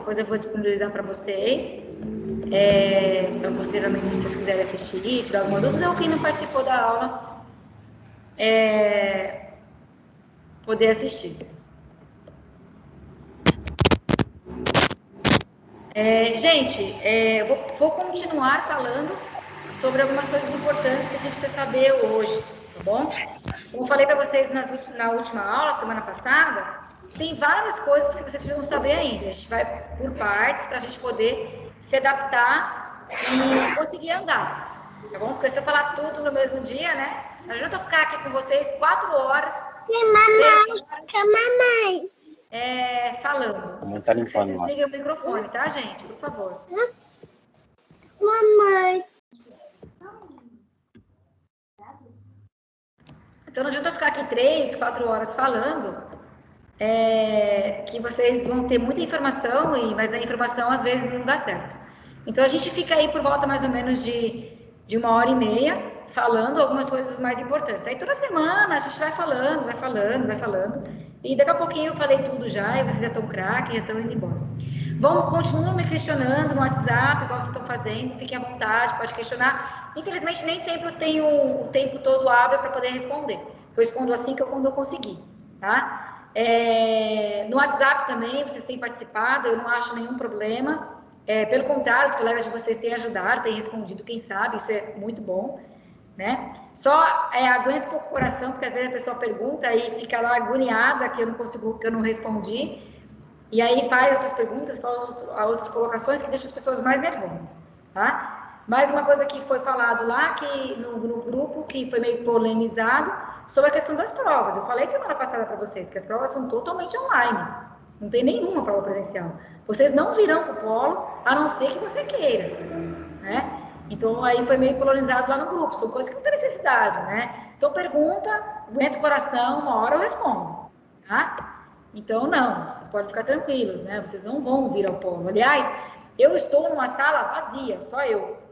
depois eu vou disponibilizar para vocês, para posteriormente, se vocês quiserem assistir, tirar alguma dúvida, ou quem não participou da aula, poder assistir. Gente, eu vou continuar falando sobre algumas coisas importantes que a gente precisa saber hoje, tá bom? Como eu falei para vocês na última aula, semana passada, tem várias coisas que vocês precisam saber ainda. A gente vai por partes para a gente poder se adaptar e conseguir andar, tá bom? Porque se eu falar tudo no mesmo dia, né? Não adianta eu ficar aqui com vocês 4 horas. Mamãe. Falando. Tá limpando, vocês desliguem o microfone, tá, gente? Por favor. Mamãe. Então não adianta eu ficar aqui 3, 4 horas falando, que vocês vão ter muita informação, mas a informação às vezes não dá certo. Então a gente fica aí por volta mais ou menos de 1h30, falando algumas coisas mais importantes. Aí toda semana a gente vai falando, e daqui a pouquinho eu falei tudo já, e vocês já estão craque, já estão indo embora. Continuem me questionando no WhatsApp, igual vocês estão fazendo, fiquem à vontade, pode questionar. Infelizmente, nem sempre eu tenho o tempo todo hábil para poder responder. Eu respondo assim quando eu conseguir, tá? No WhatsApp também, vocês têm participado, eu não acho nenhum problema. Pelo contrário, os colegas de vocês têm ajudado, têm respondido, quem sabe, isso é muito bom, né? Só aguento com o coração, porque às vezes a pessoa pergunta e fica lá agoniada que eu não consigo, que eu não respondi, e aí faz outras perguntas, faz outras colocações que deixam as pessoas mais nervosas, tá? Mais uma coisa que foi falado lá, que no grupo, que foi meio polemizado, sobre a questão das provas. Eu falei semana passada para vocês que as provas são totalmente online, não tem nenhuma prova presencial. Vocês não virão para o polo, a não ser que você queira, né? Então, aí foi meio colonizado lá no grupo, são coisas que não tem necessidade, né? Então, pergunta, aguenta o coração, uma hora eu respondo, tá? Então, não, vocês podem ficar tranquilos, né? Vocês não vão vir ao polo. Aliás, eu estou numa sala vazia, só eu.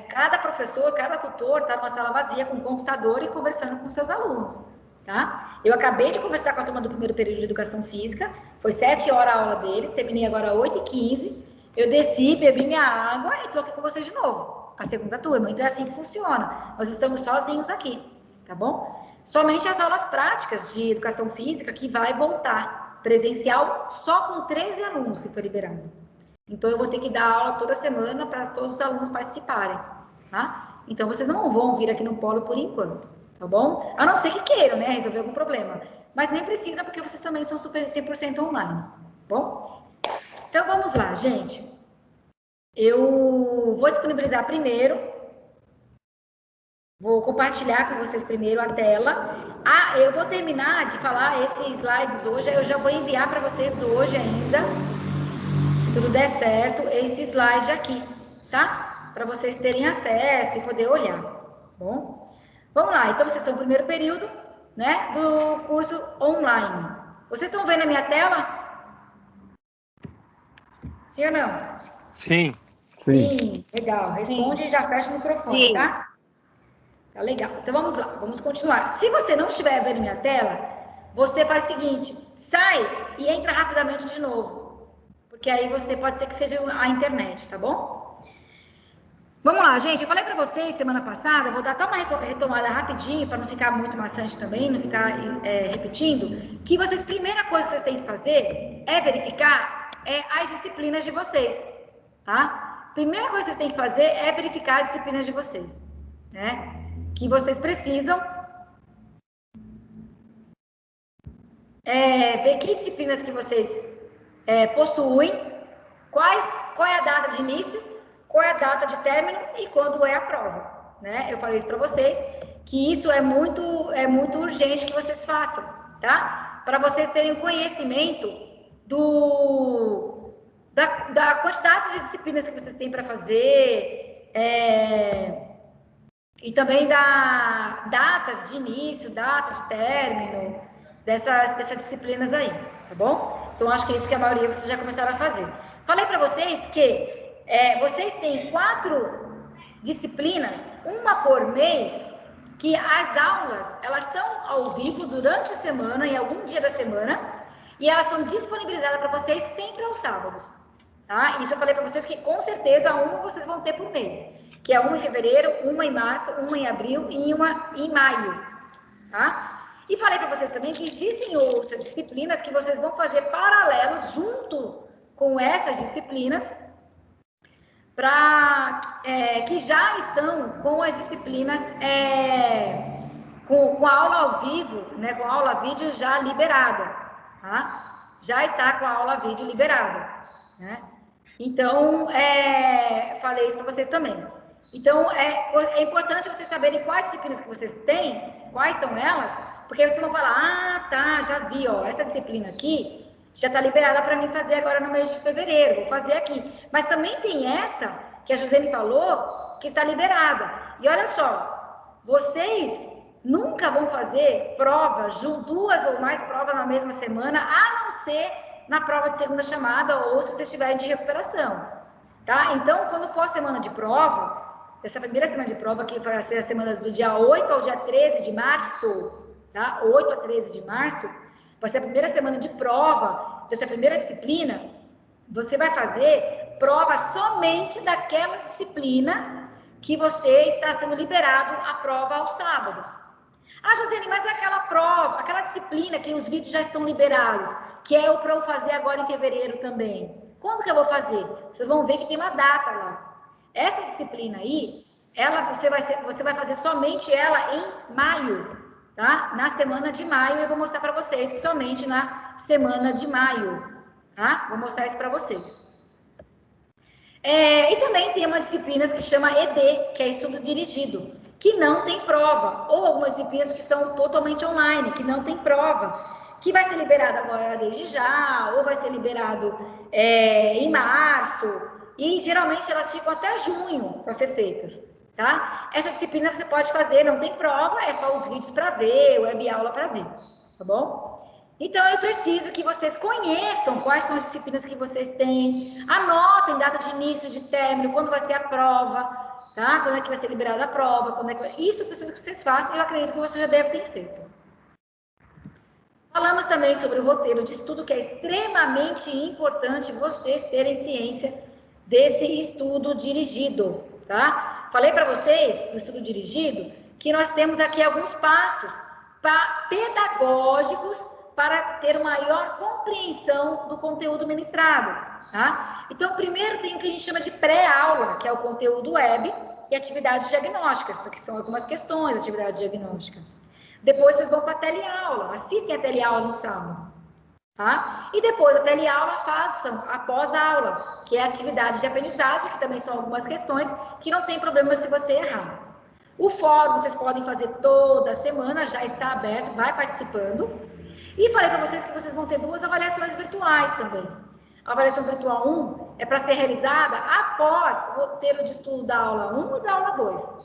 Cada professor, cada tutor está numa sala vazia com computador e conversando com seus alunos, tá? Eu acabei de conversar com a turma do primeiro período de Educação Física, foi 7 horas a aula deles, terminei agora 8h15, eu desci, bebi minha água e estou aqui com vocês de novo, a segunda turma. Então é assim que funciona, nós estamos sozinhos aqui, tá bom? Somente as aulas práticas de Educação Física que vai voltar presencial só com 13 alunos que foi liberado. Então, eu vou ter que dar aula toda semana para todos os alunos participarem, tá? Então, vocês não vão vir aqui no polo por enquanto, tá bom? A não ser que queiram, né, resolver algum problema. Mas nem precisa, porque vocês também são 100% online, tá bom? Então, vamos lá, gente. Eu vou disponibilizar primeiro, vou compartilhar com vocês primeiro a tela. Eu vou terminar de falar esses slides hoje, eu já vou enviar para vocês hoje ainda, se tudo der certo, esse slide aqui, tá? Para vocês terem acesso e poder olhar, bom? Vamos lá, então vocês estão no primeiro período, né, do curso online. Vocês estão vendo a minha tela? Sim ou não? Sim. Sim, legal. Responde e já fecha o microfone, Sim. tá? Tá legal. Então vamos lá, vamos continuar. Se você não estiver vendo minha tela, você faz o seguinte, sai e entra rapidamente de novo. Porque aí pode ser que seja a internet, tá bom? Vamos lá, gente. Eu falei para vocês semana passada, vou dar até uma retomada rapidinho, para não ficar muito maçante também, não ficar repetindo, que primeira coisa que vocês têm que fazer é verificar as disciplinas de vocês, tá? Primeira coisa que vocês têm que fazer é verificar as disciplinas de vocês, né? Que vocês precisam ver que disciplinas que vocês possuem, qual é a data de início, qual é a data de término e quando é a prova, né? Eu falei isso para vocês, que isso é muito urgente que vocês façam, tá? Para vocês terem conhecimento da quantidade de disciplinas que vocês têm para fazer, e também da datas de início, data de término, dessas disciplinas aí, tá bom? Então, acho que é isso que a maioria vocês já começaram a fazer. Falei para vocês que vocês têm 4 disciplinas, uma por mês, que as aulas, elas são ao vivo durante a semana, em algum dia da semana, e elas são disponibilizadas para vocês sempre aos sábados, tá? Isso eu falei para vocês que com certeza uma vocês vão ter por mês, que é uma em fevereiro, uma em março, uma em abril e uma em maio, tá? E falei para vocês também que existem outras disciplinas que vocês vão fazer paralelos junto com essas disciplinas, que já estão com as disciplinas, com a aula ao vivo, né, com a aula vídeo já liberada, tá? Já está com a aula vídeo liberada, né? Então, falei isso para vocês também. Então, é importante vocês saberem quais disciplinas que vocês têm, quais são elas, porque vocês vão falar, ah, tá, já vi, ó, essa disciplina aqui já está liberada para mim fazer agora no mês de fevereiro, vou fazer aqui. Mas também tem essa, que a Josiane falou, que está liberada. E olha só, vocês nunca vão fazer provas, 2 ou mais provas na mesma semana, a não ser na prova de segunda chamada ou se vocês estiverem de recuperação, tá? Então, quando for a semana de prova, essa primeira semana de prova, que vai ser a semana do dia 8 ao dia 13 de março, tá? 8 a 13 de março, vai ser a primeira semana de prova dessa primeira disciplina. Você vai fazer prova somente daquela disciplina que você está sendo liberado a prova aos sábados. Ah, Josiane, mas é aquela prova, aquela disciplina que os vídeos já estão liberados, que é para eu fazer agora em fevereiro também. Quando que eu vou fazer? Vocês vão ver que tem uma data lá. Essa disciplina aí, você vai fazer somente ela em maio, tá? Na semana de maio, eu vou mostrar para vocês, somente na semana de maio, tá? Vou mostrar isso para vocês. E também tem uma disciplina que chama ED, que é estudo dirigido, que não tem prova, ou algumas disciplinas que são totalmente online, que não tem prova, que vai ser liberado agora desde já, ou vai ser liberado em março, e geralmente elas ficam até junho para ser feitas, tá? Essa disciplina você pode fazer, não tem prova, é só os vídeos para ver, web aula para ver, tá bom? Então, eu preciso que vocês conheçam quais são as disciplinas que vocês têm, anotem data de início, de término, quando vai ser a prova, tá? Quando é que vai ser liberada a prova, quando é que... Isso eu preciso que vocês façam e eu acredito que vocês já devem ter feito. Falamos também sobre o roteiro de estudo, que é extremamente importante vocês terem ciência desse estudo dirigido, tá? Falei para vocês, do estudo dirigido, que nós temos aqui alguns passos pedagógicos para ter maior compreensão do conteúdo ministrado, tá? Então, primeiro tem o que a gente chama de pré-aula, que é o conteúdo web e atividades diagnósticas, que são algumas questões de atividade diagnóstica. Depois vocês vão para a teleaula, assistem a teleaula no sábado, tá? E depois da teleaula façam a pós-aula, que é a atividade de aprendizagem, que também são algumas questões que não tem problema se você errar. O fórum vocês podem fazer toda semana, já está aberto, vai participando. E falei para vocês que vocês vão ter 2 avaliações virtuais também. A avaliação virtual 1 é para ser realizada após o roteiro de estudo da aula 1 e da aula 2.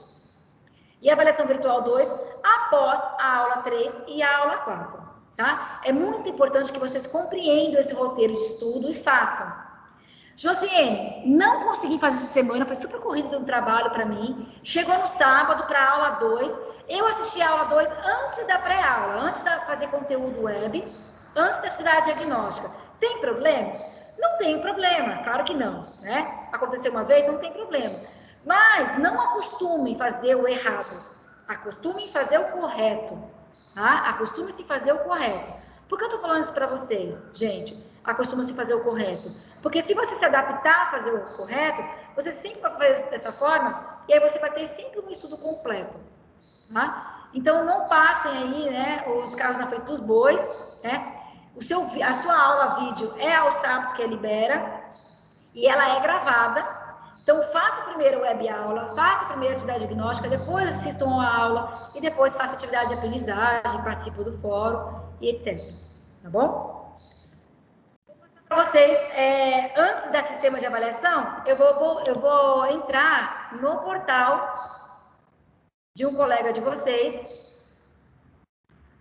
E a avaliação virtual 2 após a aula 3 e a aula 4, tá? É muito importante que vocês compreendam esse roteiro de estudo e façam. Josiane, não consegui fazer essa semana, foi super corrido no trabalho para mim. Chegou no sábado para a aula 2, eu assisti a aula 2 antes da pré-aula, antes de fazer conteúdo web, antes da atividade diagnóstica. Tem problema? Não tem problema, claro que não, né? Aconteceu uma vez, não tem problema. Mas não acostume em fazer o errado, acostume em fazer o correto, tá? Acostume-se a fazer o correto. Por que eu tô falando isso para vocês, gente? Acostume-se a fazer o correto. Porque se você se adaptar a fazer o correto, você sempre vai fazer dessa forma, e aí você vai ter sempre um estudo completo, tá? Então, não passem aí, né, os carros na frente dos bois, né? A sua aula vídeo é aos sábados que libera, e ela é gravada. Então, faça primeiro web aula, faça primeiro atividade diagnóstica, depois assistam a aula, e depois faça atividade de aprendizagem, participe do fórum, e etc. Tá bom? Para vocês, antes do sistema de avaliação, eu vou entrar no portal de um colega de vocês,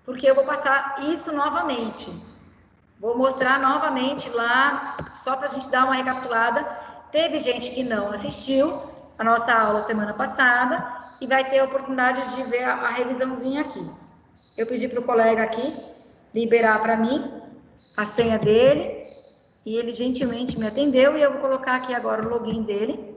porque eu vou passar isso novamente. Vou mostrar novamente lá, só para a gente dar uma recapitulada. Teve gente que não assistiu a nossa aula semana passada e vai ter a oportunidade de ver a revisãozinha aqui. Eu pedi para o colega aqui liberar para mim a senha dele e ele gentilmente me atendeu e eu vou colocar aqui agora o login dele.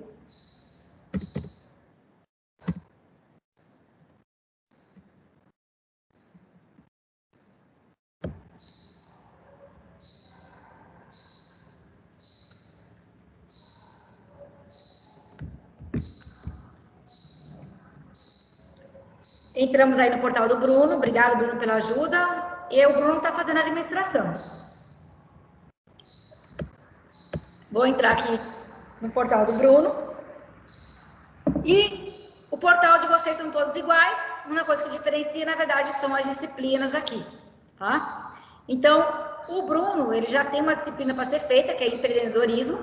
Entramos aí no portal do Bruno. Obrigado, Bruno, pela ajuda. E o Bruno está fazendo a administração. Vou entrar aqui no portal do Bruno. E o portal de vocês são todos iguais. Uma coisa que diferencia, na verdade, são as disciplinas aqui, tá? Então, o Bruno, ele já tem uma disciplina para ser feita, que é empreendedorismo.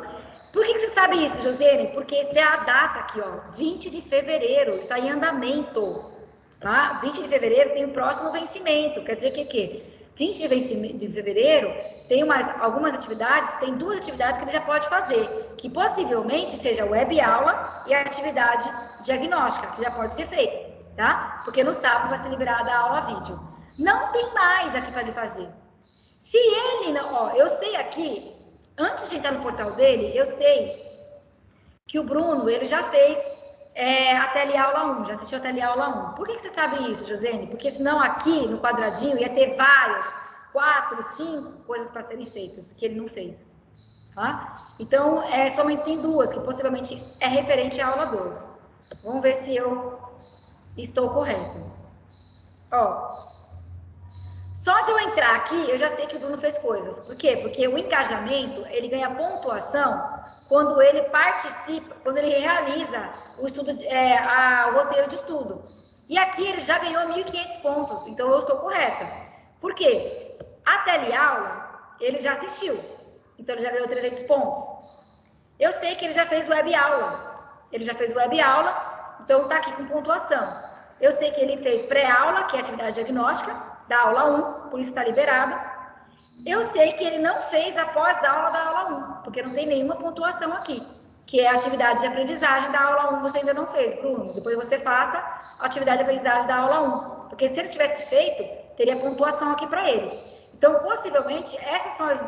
Por que você sabe isso, Josiane? Porque essa é a data aqui, ó, 20 de fevereiro, está em andamento. Tá? 20 de fevereiro tem o próximo vencimento, quer dizer que o quê? 20 de fevereiro tem algumas atividades, tem 2 atividades que ele já pode fazer, que possivelmente seja web aula e a atividade diagnóstica, que já pode ser feita, tá? Porque no sábado vai ser liberada a aula vídeo. Não tem mais aqui para ele fazer. Se ele não, ó, eu sei aqui, antes de entrar no portal dele, eu sei que o Bruno, ele já fez a teleaula 1, já assistiu a teleaula 1. Por que você sabe isso, Josiane? Porque senão aqui no quadradinho ia ter várias, 4, 5 coisas para serem feitas, que ele não fez. Tá? Então, somente tem 2, que possivelmente é referente à aula 2. Vamos ver se eu estou correta. Ó, só de eu entrar aqui, eu já sei que o Bruno fez coisas. Por quê? Porque o engajamento, ele ganha pontuação quando ele participa, quando ele realiza o estudo, o roteiro de estudo. E aqui ele já ganhou 1.500 pontos, então eu estou correta. Por quê? A teleaula, ele já assistiu, então ele já ganhou 300 pontos. Eu sei que ele já fez web aula, então está aqui com pontuação. Eu sei que ele fez pré-aula, que é atividade diagnóstica, da aula 1, por isso está liberado. Eu sei que ele não fez após a aula da aula 1, porque não tem nenhuma pontuação aqui, que é a atividade de aprendizagem da aula 1, você ainda não fez, Bruno. Depois você faça a atividade de aprendizagem da aula 1, porque se ele tivesse feito, teria pontuação aqui para ele. Então, possivelmente, essas são as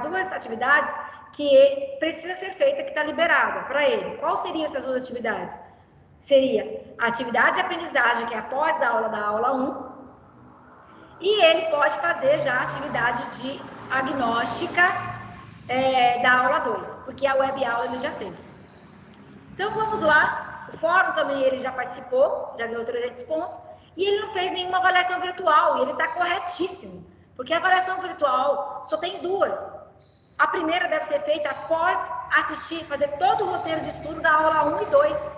duas atividades que precisa ser feita, que está liberada para ele. Qual seriam essas 2 atividades? Seria a atividade de aprendizagem, que é após a aula da aula 1, e ele pode fazer já a atividade de agnóstica da aula 2, porque a web aula ele já fez. Então, vamos lá. O fórum também ele já participou, já ganhou 300 pontos, e ele não fez nenhuma avaliação virtual, e ele está corretíssimo, porque a avaliação virtual só tem 2. A primeira deve ser feita após assistir, fazer todo o roteiro de estudo da aula 1 e 2.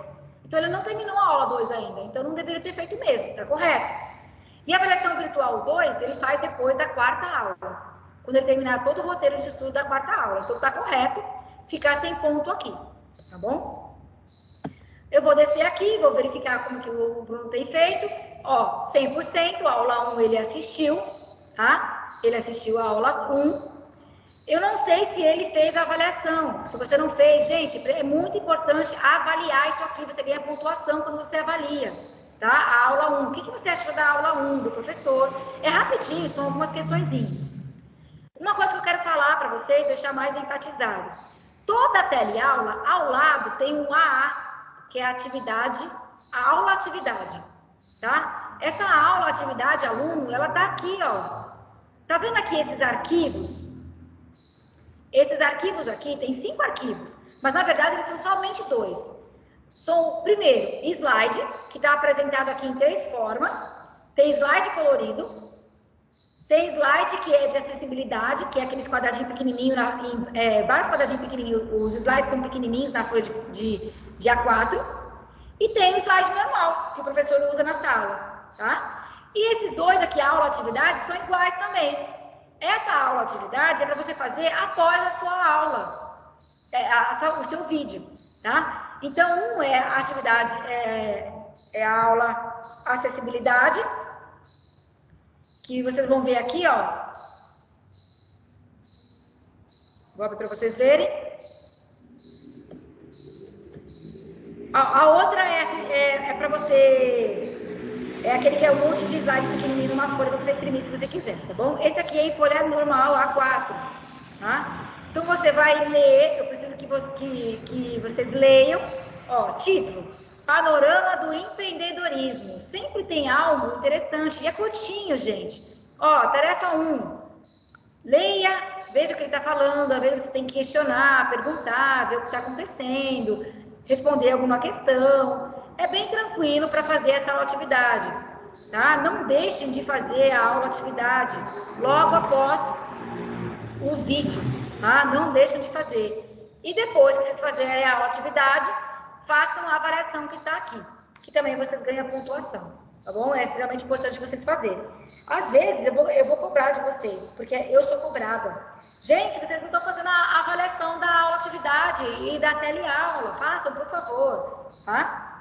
Então, ele não terminou a aula 2 ainda, então não deveria ter feito mesmo, está correto? E a avaliação virtual 2, ele faz depois da 4ª aula, quando ele terminar todo o roteiro de estudo da 4ª aula. Então, tá correto ficar sem ponto aqui, tá bom? Eu vou descer aqui, vou verificar como que o Bruno tem feito. Ó, 100%, a aula 1 ele assistiu, tá? Ele assistiu a aula 1. Eu não sei se ele fez a avaliação. Se você não fez, gente, é muito importante avaliar isso aqui. Você ganha pontuação quando você avalia. Tá? A aula 1. O que você achou da aula 1 do professor? É rapidinho, são algumas questõezinhas. Uma coisa que eu quero falar para vocês, deixar mais enfatizado. Toda a teleaula, ao lado, tem um AA, que é a aula-atividade. Tá? Essa aula-atividade aluno, ela tá aqui, ó. Tá vendo aqui esses arquivos? Esses arquivos aqui, tem 5 arquivos, mas na verdade eles são somente 2. São, primeiro, slide, que está apresentado aqui em 3 formas. Tem slide colorido, tem slide que é de acessibilidade, que é aqueles quadradinhos pequenininhos, vários quadradinhos pequenininhos, os slides são pequenininhos na folha de A4. E tem o slide normal, que o professor usa na sala, tá? E esses 2 aqui, aula-atividade, são iguais também. Essa aula-atividade é para você fazer após a sua aula, o seu vídeo, tá? Então, é a atividade, a aula acessibilidade, que vocês vão ver aqui, ó. Vou abrir para vocês verem. A outra é para você É aquele que é um monte de slide pequenininho numa folha para você imprimir se você quiser, tá bom? Esse aqui é em folha normal, A4, tá? Então você vai ler, eu preciso que vocês leiam, ó, título, Panorama do Empreendedorismo. Sempre tem algo interessante e é curtinho, gente. Ó, tarefa 1, leia, veja o que ele está falando, às vezes você tem que questionar, perguntar, ver o que está acontecendo, responder alguma questão. É bem tranquilo para fazer essa aula atividade, tá? Não deixem de fazer a aula atividade logo após o vídeo, tá? Não deixem de fazer. E depois que vocês fazerem a aula atividade, façam a avaliação que está aqui, que também vocês ganham pontuação, tá bom? É extremamente importante vocês fazerem. Às vezes eu vou cobrar de vocês, porque eu sou cobrada. Gente, vocês não estão fazendo a avaliação da aula atividade e da teleaula. Façam, por favor, tá?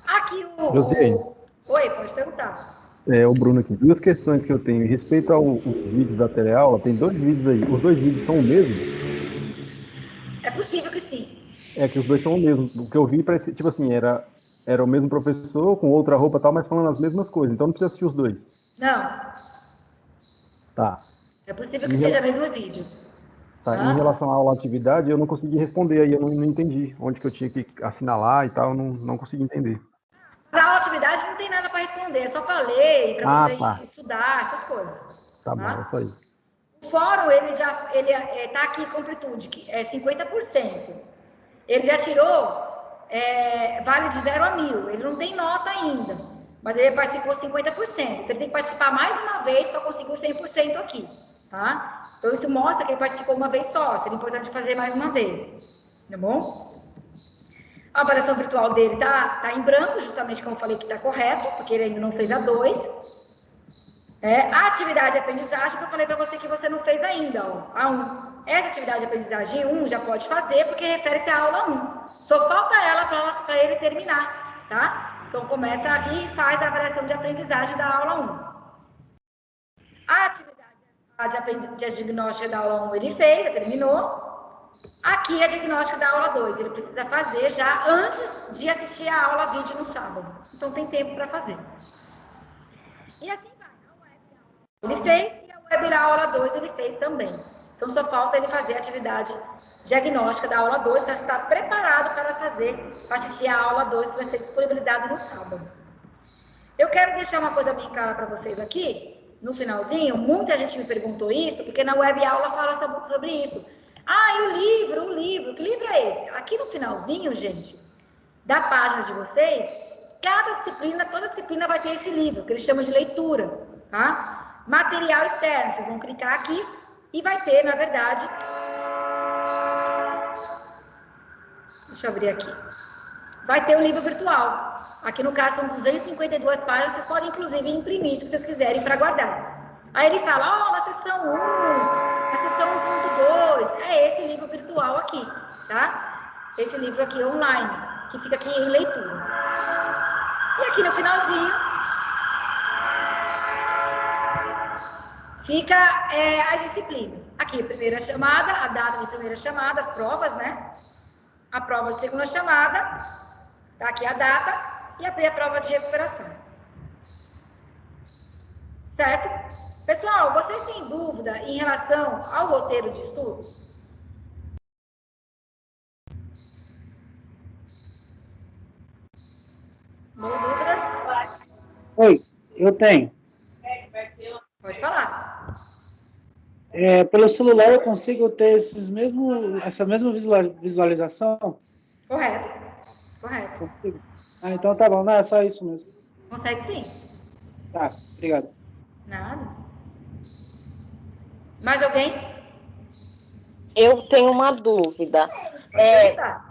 Aqui Josiane, Oi, pode perguntar. o Bruno aqui. Duas questões que eu tenho. Em respeito aos vídeos da teleaula, tem dois vídeos aí. Os dois vídeos são o mesmo? É possível que sim. É que os dois são o mesmo. O que eu vi parece, tipo assim, era o mesmo professor com outra roupa e tal, mas falando as mesmas coisas. Então não precisa assistir os dois. Não. Tá. É possível que seja o mesmo vídeo. Tá. Em relação à aula atividade, eu não consegui responder aí, eu não entendi onde que eu tinha que assinalar e tal, eu não consegui entender. Mas a aula atividade não tem nada para responder, é só para ler e para você tá. estudar, essas coisas. Tá bom, é isso aí. O fórum, ele tá aqui com amplitude, que é 50%. Ele já tirou vale de 0 a 1000. Ele não tem nota ainda, mas ele participou 50%. Então, ele tem que participar mais uma vez para conseguir o 100% aqui, tá? Então, isso mostra que ele participou uma vez só. Seria importante fazer mais uma vez, tá bom? A avaliação virtual dele tá em branco, justamente como eu falei que está correto, porque ele ainda não fez a 2. A atividade de aprendizagem que eu falei para você que você não fez ainda, ó, a 1. Essa atividade de aprendizagem 1 já pode fazer, porque refere-se à aula 1. Só falta ela para ele terminar, tá? Então, começa aqui e faz a avaliação de aprendizagem da aula 1. A atividade de diagnóstica da aula 1 ele fez, já terminou. Aqui é diagnóstico da aula 2, ele precisa fazer já antes de assistir a aula 20 no sábado. Então, tem tempo para fazer. E assim vai. A web aula ele fez e a web aula 2 ele fez também. Então, só falta ele fazer a atividade diagnóstica da aula 2, já está preparado para assistir a aula 2, que vai ser disponibilizado no sábado. Eu quero deixar uma coisa bem clara para vocês aqui, no finalzinho. Muita gente me perguntou isso, porque na web aula fala sobre isso. E o livro, que livro é esse? Aqui no finalzinho, gente, da página de vocês, toda disciplina vai ter esse livro, que eles chamam de leitura, tá? Material externo, vocês vão clicar aqui e vai ter, na verdade... Deixa eu abrir aqui. Vai ter o livro virtual. Aqui no caso são 252 páginas, vocês podem inclusive imprimir se vocês quiserem para guardar. Aí ele fala, na seção 1, na seção 1.2, é esse livro virtual aqui, tá? Esse livro aqui online, que fica aqui em leitura. E aqui no finalzinho, fica as disciplinas. Aqui, primeira chamada, a data de primeira chamada, as provas, né? A prova de segunda chamada, tá aqui a data, e a prova de recuperação. Certo? Pessoal, vocês têm dúvida em relação ao roteiro de estudos? Não dúvidas? Oi, eu tenho. Pode falar. Pelo celular eu consigo ter essa mesma visualização? Correto. Consigo? Então tá bom, não é só isso mesmo. Consegue sim. Tá, obrigado. Nada. Mais alguém? Eu tenho uma dúvida.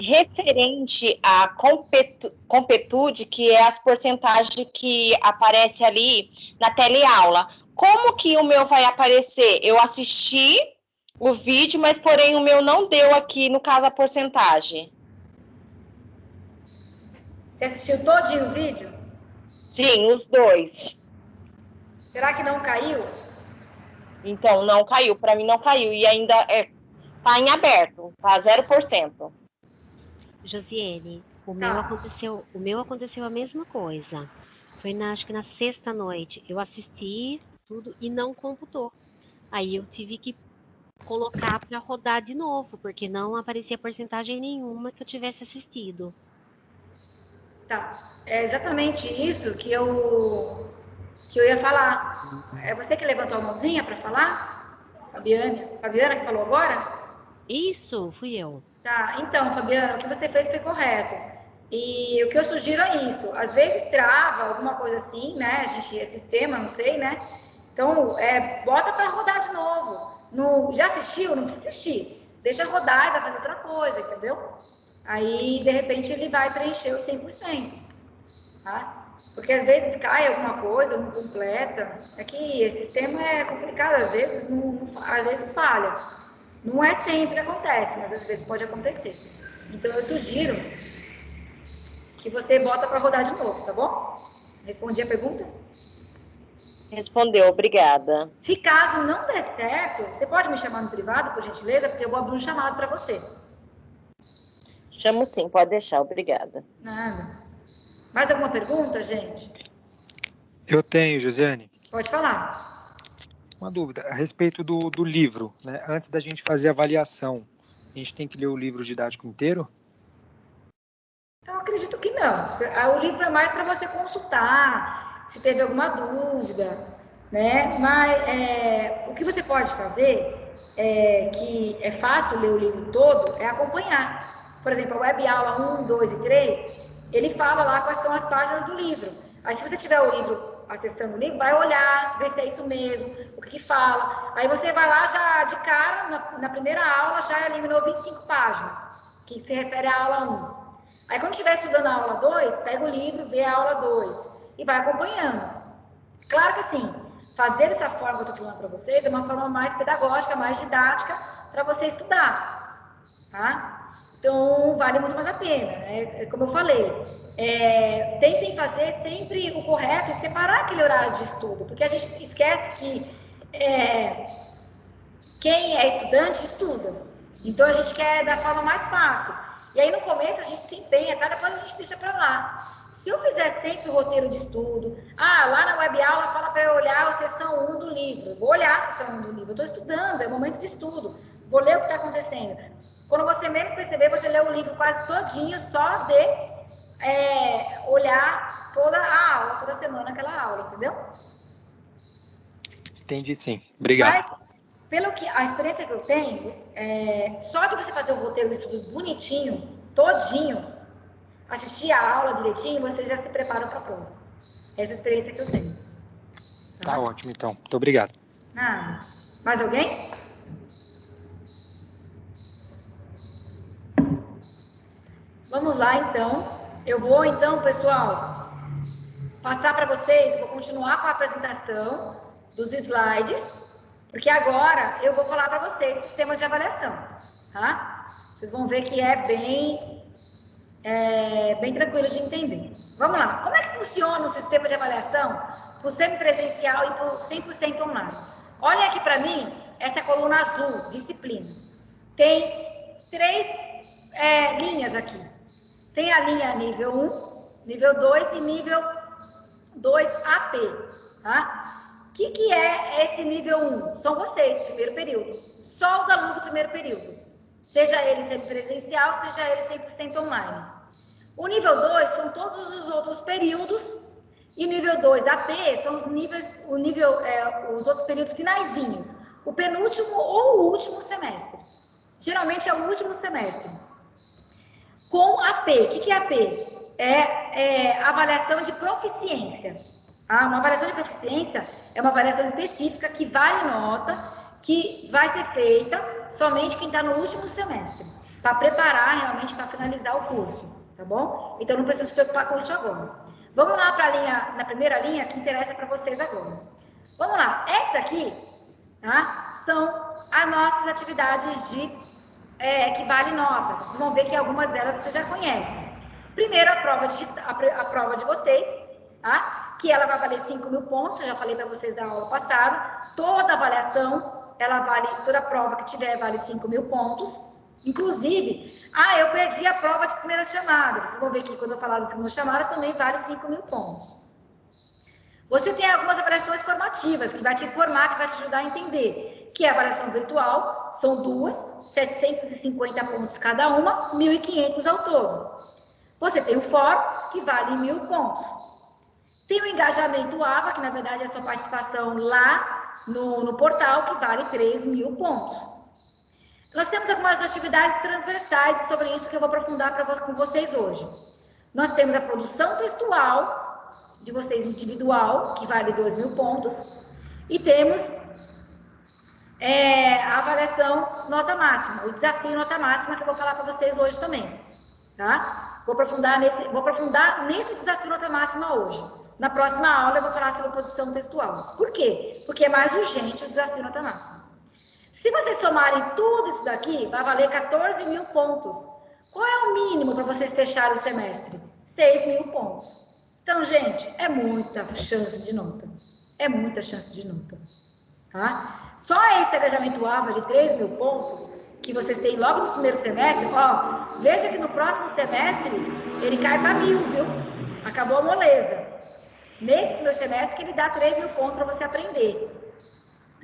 Referente à completude, que é as porcentagens que aparece ali na teleaula. Como que o meu vai aparecer? Eu assisti o vídeo, mas porém o meu não deu aqui, no caso, a porcentagem. Você assistiu todinho o vídeo? Sim, os dois. Será que não caiu? Então, não caiu. Para mim não caiu. E ainda tá em aberto. Tá 0%. Josiane, o meu aconteceu a mesma coisa. Foi acho que na sexta noite. Eu assisti tudo e não computou. Aí eu tive que colocar para rodar de novo, porque não aparecia porcentagem nenhuma que eu tivesse assistido. Tá. É exatamente isso que eu ia falar. É você que levantou a mãozinha para falar? Fabiana que falou agora? Isso, fui eu. Tá, então, Fabiana, o que você fez foi correto. E o que eu sugiro é isso. Às vezes trava alguma coisa assim, né? A gente é sistema, não sei, né? Então, bota para rodar de novo. Já assistiu? Não precisa assistir. Deixa rodar e vai fazer outra coisa, entendeu? Aí, de repente, ele vai preencher os 100%, tá? Porque às vezes cai alguma coisa, não completa. É que esse sistema é complicado, às vezes, às vezes falha. Não é sempre que acontece, mas às vezes pode acontecer. Então eu sugiro que você bota para rodar de novo, tá bom? Respondi a pergunta? Respondeu, obrigada. Se caso não der certo, você pode me chamar no privado, por gentileza, porque eu vou abrir um chamado para você. Chamo sim, pode deixar, obrigada. Nada. Mais alguma pergunta, gente? Eu tenho, Josiane. Pode falar. Uma dúvida a respeito do livro, né? Antes da gente fazer a avaliação, a gente tem que ler o livro didático inteiro? Eu acredito que não. O livro é mais para você consultar, se teve alguma dúvida, né? Mas o que você pode fazer, que é fácil ler o livro todo, é acompanhar. Por exemplo, a web aula 1, 2 e 3, ele fala lá quais são as páginas do livro. Aí, se você tiver o livro, acessando o livro, vai olhar, ver se é isso mesmo, o que fala. Aí você vai lá já de cara, na primeira aula, já eliminou 25 páginas, que se refere à aula 1. Aí, quando estiver estudando a aula 2, pega o livro, vê a aula 2 e vai acompanhando. Claro que assim, fazer dessa forma que eu estou falando para vocês é uma forma mais pedagógica, mais didática para você estudar, tá? Então, vale muito mais a pena, né? Como eu falei, tentem fazer sempre o correto e separar aquele horário de estudo, porque a gente esquece que quem é estudante estuda. Então, a gente quer da forma mais fácil. E aí, no começo, a gente se empenha, tá? Depois a gente deixa para lá. Se eu fizer sempre o roteiro de estudo, lá na web aula fala para eu olhar a seção 1 do livro. Vou olhar a seção 1 do livro. Eu estou estudando, é momento de estudo. Vou ler o que está acontecendo. Quando você menos perceber, você lê o livro quase todinho, só de olhar toda a aula, toda semana aquela aula, entendeu? Entendi, sim. Obrigado. Mas, a experiência que eu tenho, só de você fazer o roteiro do estudo bonitinho, todinho, assistir a aula direitinho, você já se prepara para a prova. Essa é a experiência que eu tenho. Tá ótimo, então. Muito obrigado. Nada. Mais alguém? Vamos lá, então. Eu vou, então, pessoal, passar para vocês, vou continuar com a apresentação dos slides, porque agora eu vou falar para vocês sistema de avaliação, tá? Vocês vão ver que é bem tranquilo de entender. Vamos lá. Como é que funciona o sistema de avaliação para o semipresencial e para o 100% online? Olha aqui para mim, essa coluna azul, disciplina. Tem 3 linhas aqui. Tem a linha nível 1, nível 2 e nível 2 AP, tá? O que é esse nível 1? São vocês, primeiro período. Só os alunos do primeiro período. Seja ele semipresencial, seja ele 100% online. O nível 2 são todos os outros períodos. E o nível 2 AP são os outros períodos finaizinhos. O penúltimo ou o último semestre. Geralmente é o último semestre. Com AP, o que é AP? É avaliação de proficiência. Uma avaliação de proficiência é uma avaliação específica que vale nota, que vai ser feita somente quem está no último semestre, para preparar realmente para finalizar o curso, tá bom? Então não precisa se preocupar com isso agora. Vamos lá para na primeira linha que interessa para vocês agora. Vamos lá, essa aqui, tá? São as nossas atividades que vale nota. Vocês vão ver que algumas delas vocês já conhecem. Primeiro, a prova de vocês, tá? Que ela vai valer 5.000 pontos, eu já falei para vocês da aula passada. Toda avaliação, toda prova que tiver vale 5.000 pontos. Inclusive, eu perdi a prova de primeira chamada. Vocês vão ver que quando eu falar da segunda chamada também vale 5.000 pontos. Você tem algumas avaliações formativas, que vai te informar, que vai te ajudar a entender, que é a avaliação virtual, são 2, 750 pontos cada uma, 1.500 ao todo. Você tem o fórum, que vale 1.000 pontos. Tem o engajamento AVA, que na verdade é a sua participação lá no portal, que vale 3.000 pontos. Nós temos algumas atividades transversais, e sobre isso que eu vou aprofundar com vocês hoje. Nós temos a produção textual, de vocês individual, que vale 2.000 pontos, e temos a avaliação nota máxima, o desafio nota máxima, que eu vou falar para vocês hoje também, tá? Vou aprofundar nesse desafio nota máxima hoje. Na próxima aula eu vou falar sobre produção textual. Por quê? Porque é mais urgente o desafio nota máxima. Se vocês somarem tudo isso daqui, vai valer 14.000 pontos. Qual é o mínimo para vocês fecharem o semestre? 6.000 pontos. Então, gente, é muita chance de nota. É muita chance de nota. Tá? Só esse engajamento AVA de 3.000 pontos, que vocês têm logo no primeiro semestre, ó, veja que no próximo semestre ele cai para 1.000, viu? Acabou a moleza. Nesse primeiro semestre que ele dá 3.000 pontos para você aprender.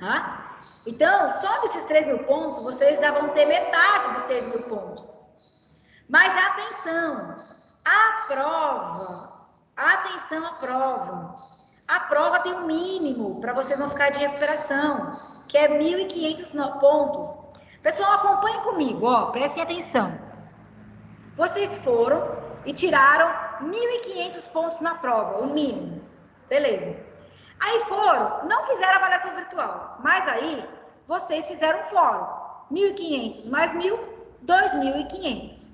Tá? Então, só desses 3.000 pontos, vocês já vão ter metade dos 6.000 pontos. Mas atenção, a prova... Atenção à prova. A prova tem um mínimo para vocês não ficarem de recuperação, que é 1.500 pontos. Pessoal, acompanhem comigo, ó, prestem atenção. Vocês foram e tiraram 1.500 pontos na prova, o mínimo. Beleza. Aí foram, não fizeram avaliação virtual, mas aí vocês fizeram um fórum. 1.500 mais 1.000, 2.500.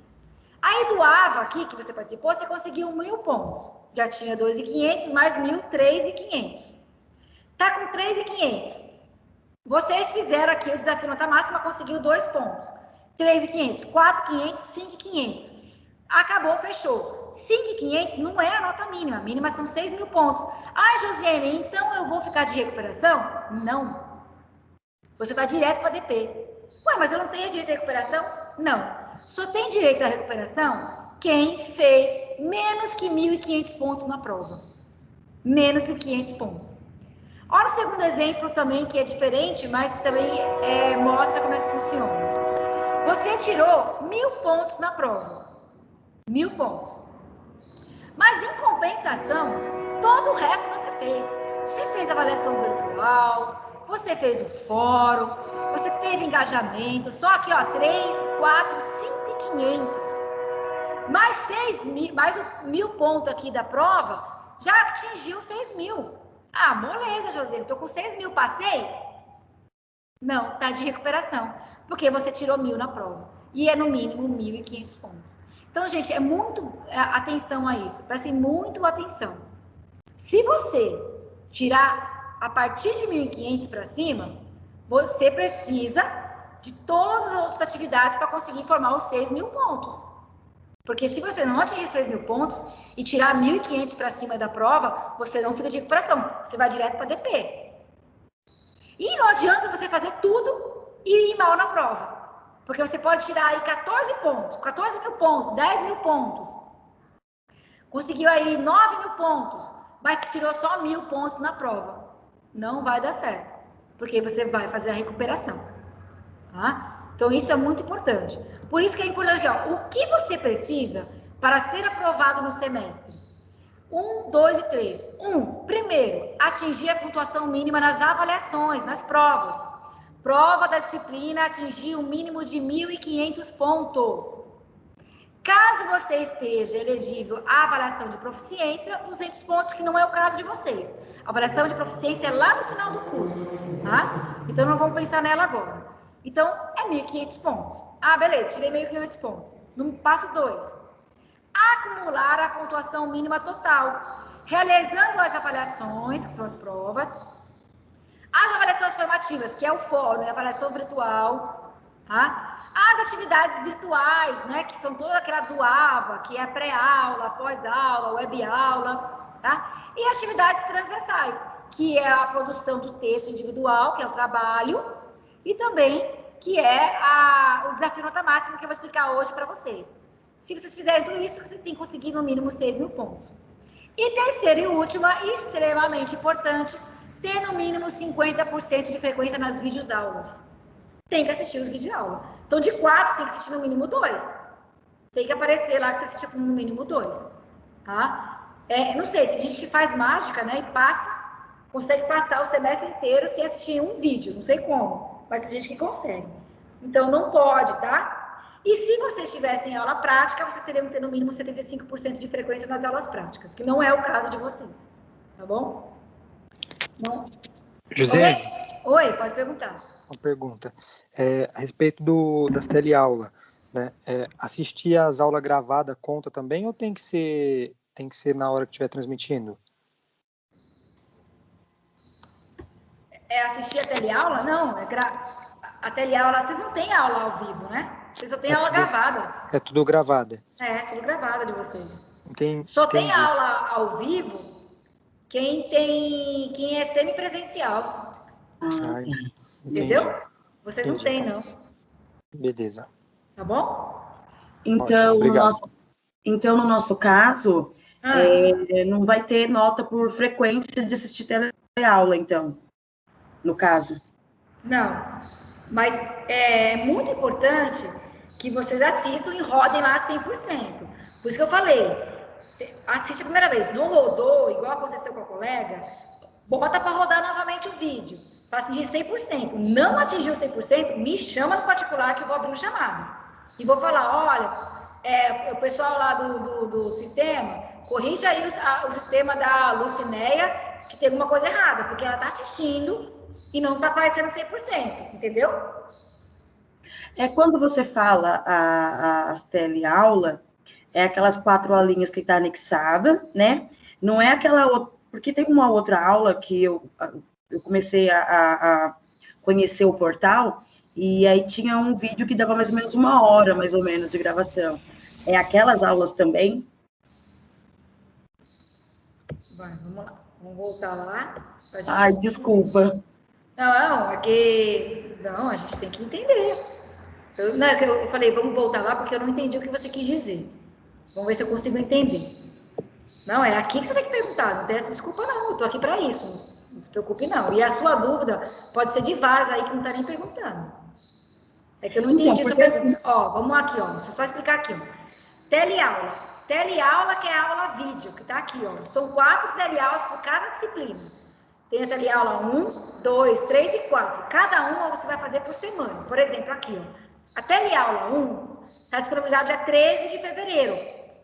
Aí do AVA aqui, que você participou, você conseguiu 1.000 pontos. Já tinha 2.500, mais 1.000, 3.500. Tá com 3.500. Vocês fizeram aqui o desafio nota máxima, conseguiu 2 pontos. 3.500, 4.500, 5.500. Acabou, fechou. 5.500 não é a nota mínima. A mínima são 6.000 pontos. Ai, Josiane, então eu vou ficar de recuperação? Não. Você vai direto para DP. Ué, mas eu não tenho direito à recuperação? Não. Só tem direito à recuperação quem fez menos que 1.500 pontos na prova. Menos de 500 pontos. Olha o segundo exemplo também, que é diferente, mas que também mostra como é que funciona. Você tirou 1.000 pontos na prova. 1.000 pontos. Mas, em compensação, todo o resto você fez. Você fez avaliação virtual, você fez o fórum, você teve engajamento, só aqui, ó, 3, 4, 5.500. Mais 6.000, mais 1.000 pontos aqui da prova, já atingiu 6.000. Ah, moleza, José, tô com 6.000, passei? Não, tá de recuperação, porque você tirou 1.000 na prova. E é no mínimo 1.500 pontos. Então, gente, é muito atenção a isso. Prestem muito atenção. Se você tirar a partir de 1.500 para cima, você precisa de todas as outras atividades para conseguir formar os 6.000 pontos. Porque se você não atingir 6.000 pontos e tirar 1.500 para cima da prova, você não fica de recuperação. Você vai direto para DP. E não adianta você fazer tudo e ir mal na prova. Porque você pode tirar aí 14 pontos, 14.000 pontos, 10.000 pontos. Conseguiu aí 9.000 pontos, mas tirou só 1.000 pontos na prova. Não vai dar certo, porque você vai fazer a recuperação. Tá? Então, isso é muito importante. Por isso que é importante, ó, o que você precisa para ser aprovado no semestre? 1, 2 e 3. 1, primeiro, atingir a pontuação mínima nas avaliações, nas provas. Prova da disciplina atingir um mínimo de 1.500 pontos. Caso você esteja elegível à avaliação de proficiência, 200 pontos, que não é o caso de vocês. A avaliação de proficiência é lá no final do curso, tá? Então, não vamos pensar nela agora. Então, é 1.500 pontos. Ah, beleza, tirei 1.500 pontos. No passo 2, acumular a pontuação mínima total, realizando as avaliações, que são as provas, as avaliações formativas, que é o fórum, a avaliação virtual, tá? As atividades virtuais, né, que são toda aquela do AVA, que é pré-aula, pós-aula, web-aula, tá? E atividades transversais, que é a produção do texto individual, que é o trabalho, e também que é o desafio nota máxima, que eu vou explicar hoje para vocês. Se vocês fizerem tudo isso, vocês têm que conseguir no mínimo 6.000 pontos. E terceiro e última, extremamente importante, ter no mínimo 50% de frequência nas videoaulas. Tem que assistir os videoaulas. Então, de 4, você tem que assistir no mínimo 2. Tem que aparecer lá que você assistiu no mínimo 2. Tá? Não sei, tem gente que faz mágica, né? E consegue passar o semestre inteiro sem assistir um vídeo. Não sei como, mas tem gente que consegue. Então, não pode, tá? E se vocês tivessem aula prática, vocês teriam que ter no mínimo 75% de frequência nas aulas práticas, que não é o caso de vocês. Tá bom? Não. José, Oi, pode perguntar. uma pergunta. A respeito das teleaulas, né? Assistir às aulas gravadas conta também ou tem que ser na hora que estiver transmitindo? Assistir a teleaula? Não, a teleaula, vocês não têm aula ao vivo, né? Vocês só têm aula gravada. É tudo gravada. Tudo gravada de vocês. Entendi. Tem aula ao vivo quem é semipresencial. Entendeu? Vocês não têm, não. Beleza. Tá bom? Então, no nosso caso, não vai ter nota por frequência de assistir teleaula, então, no caso. Não, mas é muito importante que vocês assistam e rodem lá 100%. Por isso que eu falei, assiste a primeira vez, não rodou, igual aconteceu com a colega, bota para rodar novamente o vídeo, para atingir 100%. Não atingiu 100%, me chama no particular que eu vou abrir um chamado. E vou falar, olha, o pessoal lá do sistema, corrija aí o sistema da Lucinéia, que tem alguma coisa errada, porque ela está assistindo e não está aparecendo 100%, entendeu? Quando você fala as teleaula, aquelas 4 aulinhas que está anexada, né? Não é aquela outra, porque tem uma outra aula que eu comecei a conhecer o portal, e aí tinha um vídeo que dava mais ou menos 1 hora, mais ou menos, de gravação. Aquelas aulas também? Vamos lá, vamos voltar lá. Ai, desculpa. Não, a gente tem que entender. Eu falei, vamos voltar lá, porque eu não entendi o que você quis dizer. Vamos ver se eu consigo entender. Não, é aqui que você tem que perguntar, não tem essa desculpa não, eu tô aqui para isso, não se preocupe não. E a sua dúvida pode ser de vários aí que não tá nem perguntando. É que eu não entendi sua pergunta. Vamos aqui, deixa eu só explicar aqui. Teleaula. Teleaula que é a aula vídeo, que tá aqui, São 4 teleaulas por cada disciplina. Tem a teleaula 1, 2, 3 e 4. Cada uma você vai fazer por semana. Por exemplo, aqui, a teleaula 1 está disponibilizada dia 13 de fevereiro.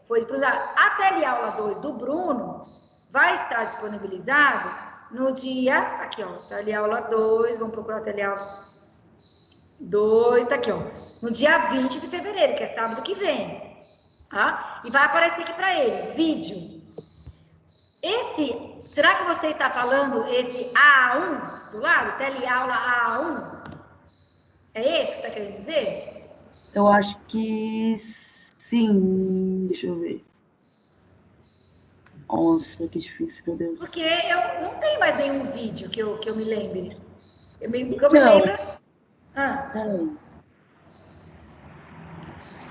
Foi disponibilizada. A teleaula 2 do Bruno vai estar disponibilizado no dia... Aqui, teleaula 2, vamos procurar a teleaula 2, tá aqui, no dia 20 de fevereiro, que é sábado que vem. Tá? E vai aparecer aqui para ele, vídeo. Será que você está falando esse A1 do lado? Teleaula A1? É esse que você está querendo dizer? Eu acho que sim. Deixa eu ver. Nossa, que difícil, meu Deus. Porque eu não tenho mais nenhum vídeo que eu me lembre. Eu me lembro... Peraí.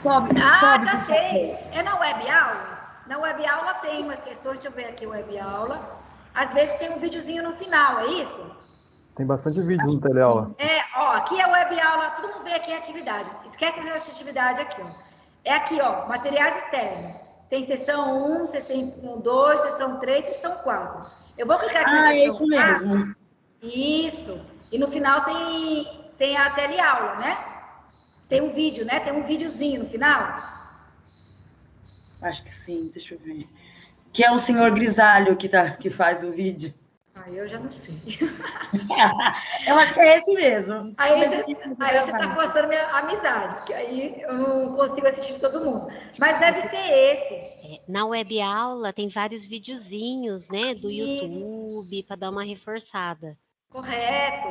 Sobe, já sei. É na web aula? Na web aula tem umas questões, deixa eu ver aqui a web aula. Às vezes tem um videozinho no final, é isso? Tem bastante vídeo no teleaula. Aqui é web aula, todo mundo vê aqui a atividade. Esquece essa atividade aqui, É aqui, materiais externos. Tem sessão 1, sessão 2, sessão 3, sessão 4. Eu vou clicar aqui na sessão 4. Isso mesmo. Isso. E no final tem a teleaula, né? Tem um vídeo, né? Tem um videozinho no final. Acho que sim, deixa eu ver. Que é o senhor Grisalho que faz o vídeo. Eu já não sei. Eu acho que é esse mesmo. Aí você tá forçando minha amizade, porque aí eu não consigo assistir todo mundo. Mas deve ser esse. Na web aula tem vários videozinhos, né, do YouTube, para dar uma reforçada. Correto.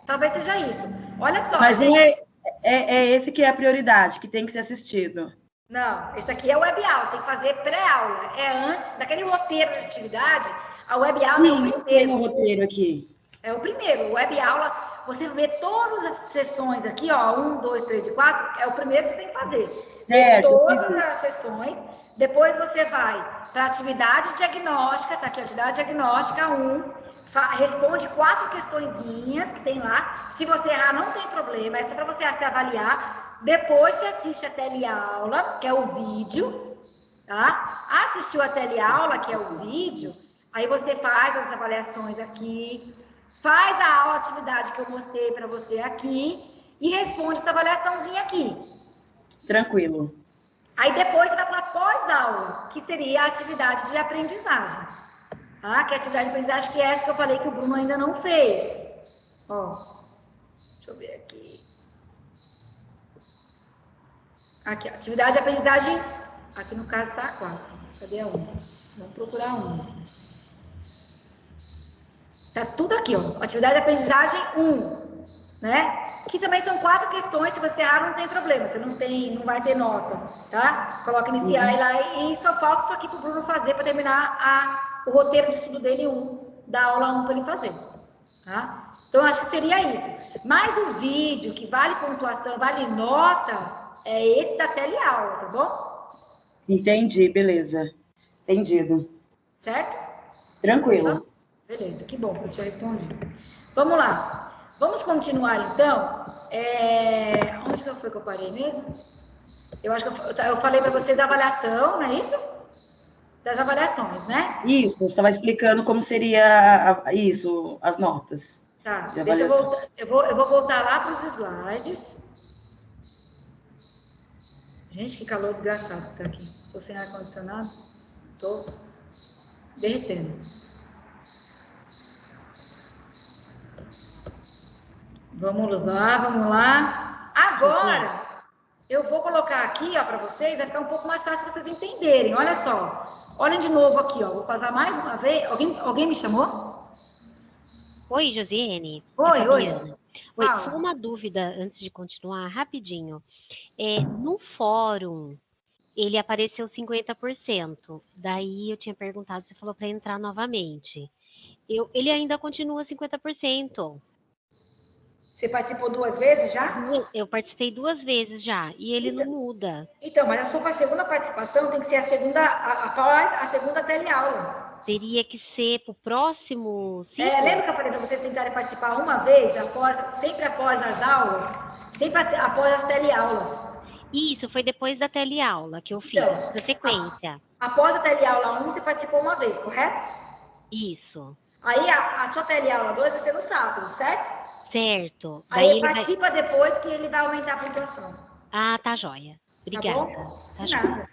Talvez seja isso. Olha só. Mas não é esse que é a prioridade, que tem que ser assistido. Não, esse aqui é web aula, você tem que fazer pré-aula. Antes daquele roteiro de atividade, a web aula é o primeiro. Tem um roteiro aqui. É o primeiro. Web aula, você vê todas as sessões aqui, 1, 2, 3 e 4, é o primeiro que você tem que fazer. Certo. Todas as sessões, depois você vai para atividade diagnóstica, tá aqui, atividade diagnóstica 1, responde 4 questõezinhas que tem lá. Se você errar, não tem problema, é só para você se avaliar. Depois você assiste a teleaula, que é o vídeo, tá? Assistiu a teleaula, que é o vídeo, aí você faz as avaliações aqui, faz a aula, atividade que eu mostrei para você aqui e responde essa avaliaçãozinha aqui. Tranquilo. Aí depois você vai para a pós-aula, que seria a atividade de aprendizagem. Tá? Que é a atividade de aprendizagem, que é essa que eu falei que o Bruno ainda não fez. Ó, deixa eu ver aqui. Aqui, ó, atividade de aprendizagem, aqui no caso tá a 4. Cadê a 1? Vamos procurar 1. Tá tudo aqui, ó. Atividade de aprendizagem 1, né? Que também são 4 questões, se você errar não tem problema, você não vai ter nota, tá? Coloca iniciar lá e só falta isso aqui pro Bruno fazer para terminar o roteiro de estudo dele da aula 1 para ele fazer, tá? Então, acho que seria isso. Mas o vídeo que vale pontuação, vale nota, é esse da teleaula, tá bom? Entendi, beleza. Entendido. Certo? Tranquilo. Beleza, que bom que eu te respondi. Vamos lá. Vamos continuar, então. Onde que foi que eu parei mesmo? Eu acho que eu falei para vocês da avaliação, não é isso? Das avaliações, né? Isso, você estava explicando como seria isso, as notas. Tá, de deixa eu avaliação. voltar. Eu vou voltar lá para os slides. Gente, que calor desgraçado que tá aqui. Tô sem ar-condicionado. Tô derretendo. Vamos lá, vamos lá. Agora, eu vou colocar aqui, ó, para vocês, vai ficar um pouco mais fácil vocês entenderem. Olha só. Olhem de novo aqui, ó. Vou passar mais uma vez. Alguém me chamou? Oi, Josiane. Oi, oi. Oi, Fala. só uma dúvida antes de continuar, rapidinho. No fórum, ele apareceu 50%. Daí eu tinha perguntado, você falou para entrar novamente. Ele ainda continua 50%. Você participou 2 vezes já? Eu participei 2 vezes já, e ele não muda. Então, mas a sua segunda participação tem que ser após a segunda teleaula. Teria que ser para o próximo ciclo? Lembra que eu falei para vocês tentarem participar uma vez, sempre após as aulas, sempre após as teleaulas? Isso, foi depois da teleaula que eu fiz, Então, na sequência. Após a teleaula 1, você participou uma vez, correto? Isso. Aí a sua teleaula 2 vai ser no sábado, certo? Certo. Aí Daí ele participa depois que ele vai aumentar a pontuação. Ah, tá joia. Obrigada. Tá bom? Tá De joia. nada.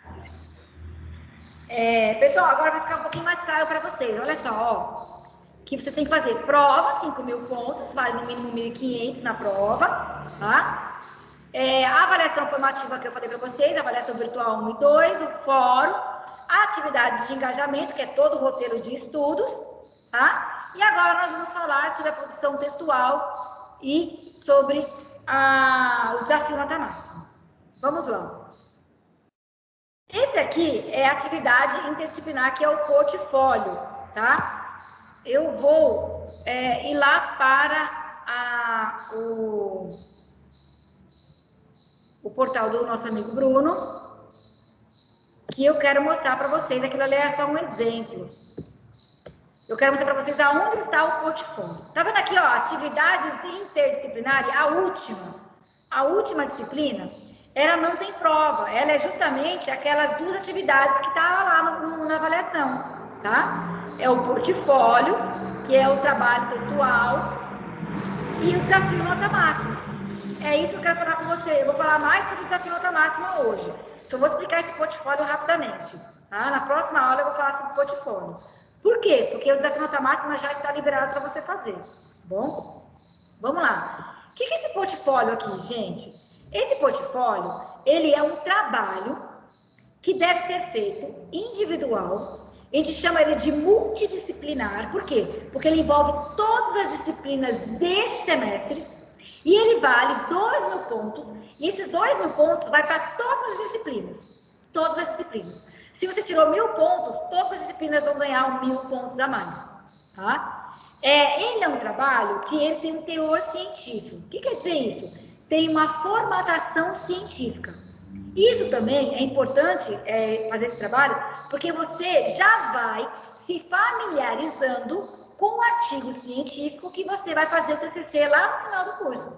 Pessoal, agora vai ficar um pouquinho mais claro para vocês. Olha só, ó. Que vocês têm que fazer prova, 5.000 pontos, vale no mínimo 1.500 na prova, tá? A avaliação formativa que eu falei para vocês, a avaliação virtual 1 e 2, o fórum, atividades de engajamento, que é todo o roteiro de estudos, tá? E agora nós vamos falar sobre a produção textual e sobre o desafio nota máxima. Vamos lá. Esse aqui é a atividade interdisciplinar, que é o portfólio, tá? Eu vou ir lá para o portal do nosso amigo Bruno, que eu quero mostrar para vocês. Aquilo ali é só um exemplo. Eu quero mostrar para vocês aonde está o portfólio. Tá vendo aqui, ó, atividades interdisciplinares, a última disciplina, ela não tem prova, ela é justamente aquelas 2 atividades que estavam lá na avaliação, tá? É o portfólio, que é o trabalho textual, e o desafio nota máxima. É isso que eu quero falar com você. Eu vou falar mais sobre o desafio nota máxima hoje. Só vou explicar esse portfólio rapidamente, tá? Na próxima aula eu vou falar sobre o portfólio. Por quê? Porque o desafio nota máxima já está liberado para você fazer, tá bom? Vamos lá. O que é esse portfólio aqui, gente? Esse portfólio, ele é um trabalho que deve ser feito individual. A gente chama ele de multidisciplinar. Por quê? Porque ele envolve todas as disciplinas desse semestre e ele vale 2.000 pontos. E esses 2.000 pontos vai para todas as disciplinas. Todas as disciplinas. Se você tirou 1.000 pontos, todas as disciplinas vão ganhar 1.000 pontos a mais, tá? Ele é um trabalho que ele tem um teor científico. O que quer dizer isso? Tem uma formatação científica. Isso também é importante fazer esse trabalho, porque você já vai se familiarizando com o artigo científico que você vai fazer o TCC lá no final do curso.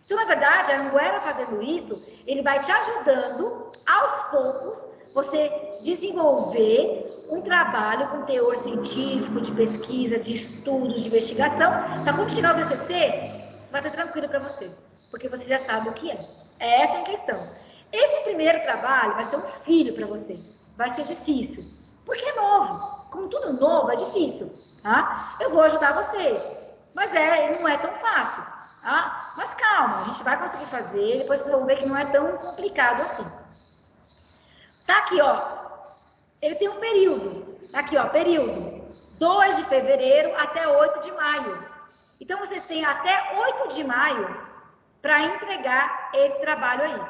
Então, na verdade, a Anguera fazendo isso, ele vai te ajudando, aos poucos, você desenvolver um trabalho com teor científico, de pesquisa, de estudos, de investigação, para quando chegar o TCC, vai estar tranquilo para você, porque você já sabe o que é. É essa a questão. Esse primeiro trabalho vai ser um filho para vocês, vai ser difícil, porque é novo. Como tudo novo, é difícil, tá? Eu vou ajudar vocês, mas não é tão fácil, tá? Mas calma, a gente vai conseguir fazer, depois vocês vão ver que não é tão complicado assim. Tá aqui, ó, ele tem um período, tá aqui, ó, período, 2 de fevereiro até 8 de maio. Então, vocês têm até 8 de maio para entregar esse trabalho aí.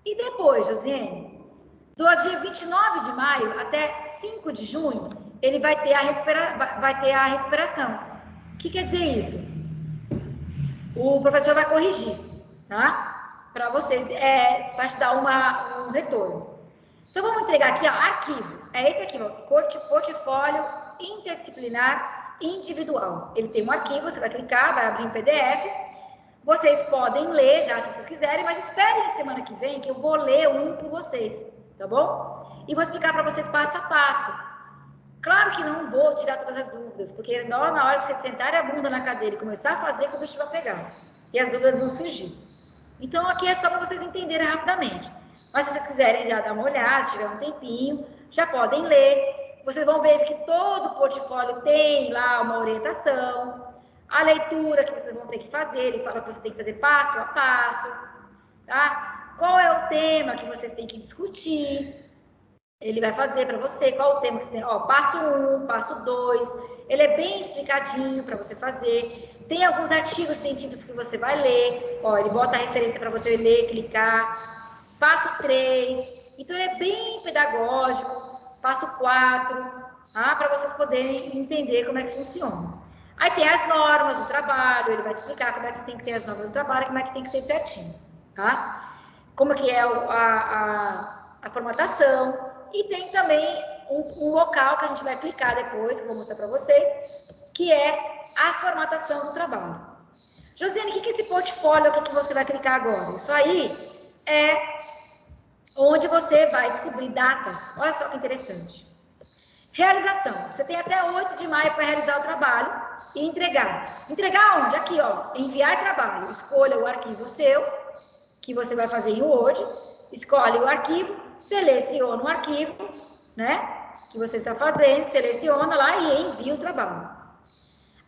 E depois, Josiane, do dia 29 de maio até 5 de junho, ele vai ter a recuperação. O que quer dizer isso? O professor vai corrigir, tá? Para vocês, vai te dar um retorno. Então, vamos entregar aqui, ó, arquivo. É esse aqui, ó, portfólio interdisciplinar individual. Ele tem um arquivo, você vai clicar, vai abrir em PDF. Vocês podem ler já, se vocês quiserem, mas esperem semana que vem, que eu vou ler um com vocês, tá bom? E vou explicar para vocês passo a passo. Claro que não vou tirar todas as dúvidas, porque na hora que vocês sentarem a bunda na cadeira e começar a fazer, que o bicho vai pegar. E as dúvidas vão surgir. Então, aqui é só para vocês entenderem rapidamente. Mas se vocês quiserem já dar uma olhada, se tiver um tempinho, já podem ler. Vocês vão ver que todo o portfólio tem lá uma orientação. A leitura que vocês vão ter que fazer, ele fala que você tem que fazer passo a passo, tá? Qual é o tema que vocês têm que discutir? Ele vai fazer para você qual o tema que você tem. Ó, passo 1, passo 2. Ele é bem explicadinho para você fazer. Tem alguns artigos científicos que você vai ler. Ó, ele bota a referência para você ler, clicar. Passo 3. Então, ele é bem pedagógico. Passo 4, tá? Para vocês poderem entender como é que funciona. Aí tem as normas do trabalho, ele vai te explicar como é que tem que ser as normas do trabalho, como é que tem que ser certinho, tá? Como que é a formatação. E tem também um local que a gente vai clicar depois, que eu vou mostrar para vocês, que é a formatação do trabalho. Josiane, o que é esse portfólio aqui que você vai clicar agora? Isso aí é onde você vai descobrir datas. Olha só que interessante. Realização. Você tem até 8 de maio para realizar o trabalho e entregar. Entregar onde? Aqui, ó. Enviar trabalho. Escolha o arquivo seu, que você vai fazer em Word. Escolhe o arquivo, seleciona o arquivo, né? Que você está fazendo, seleciona lá e envia o trabalho.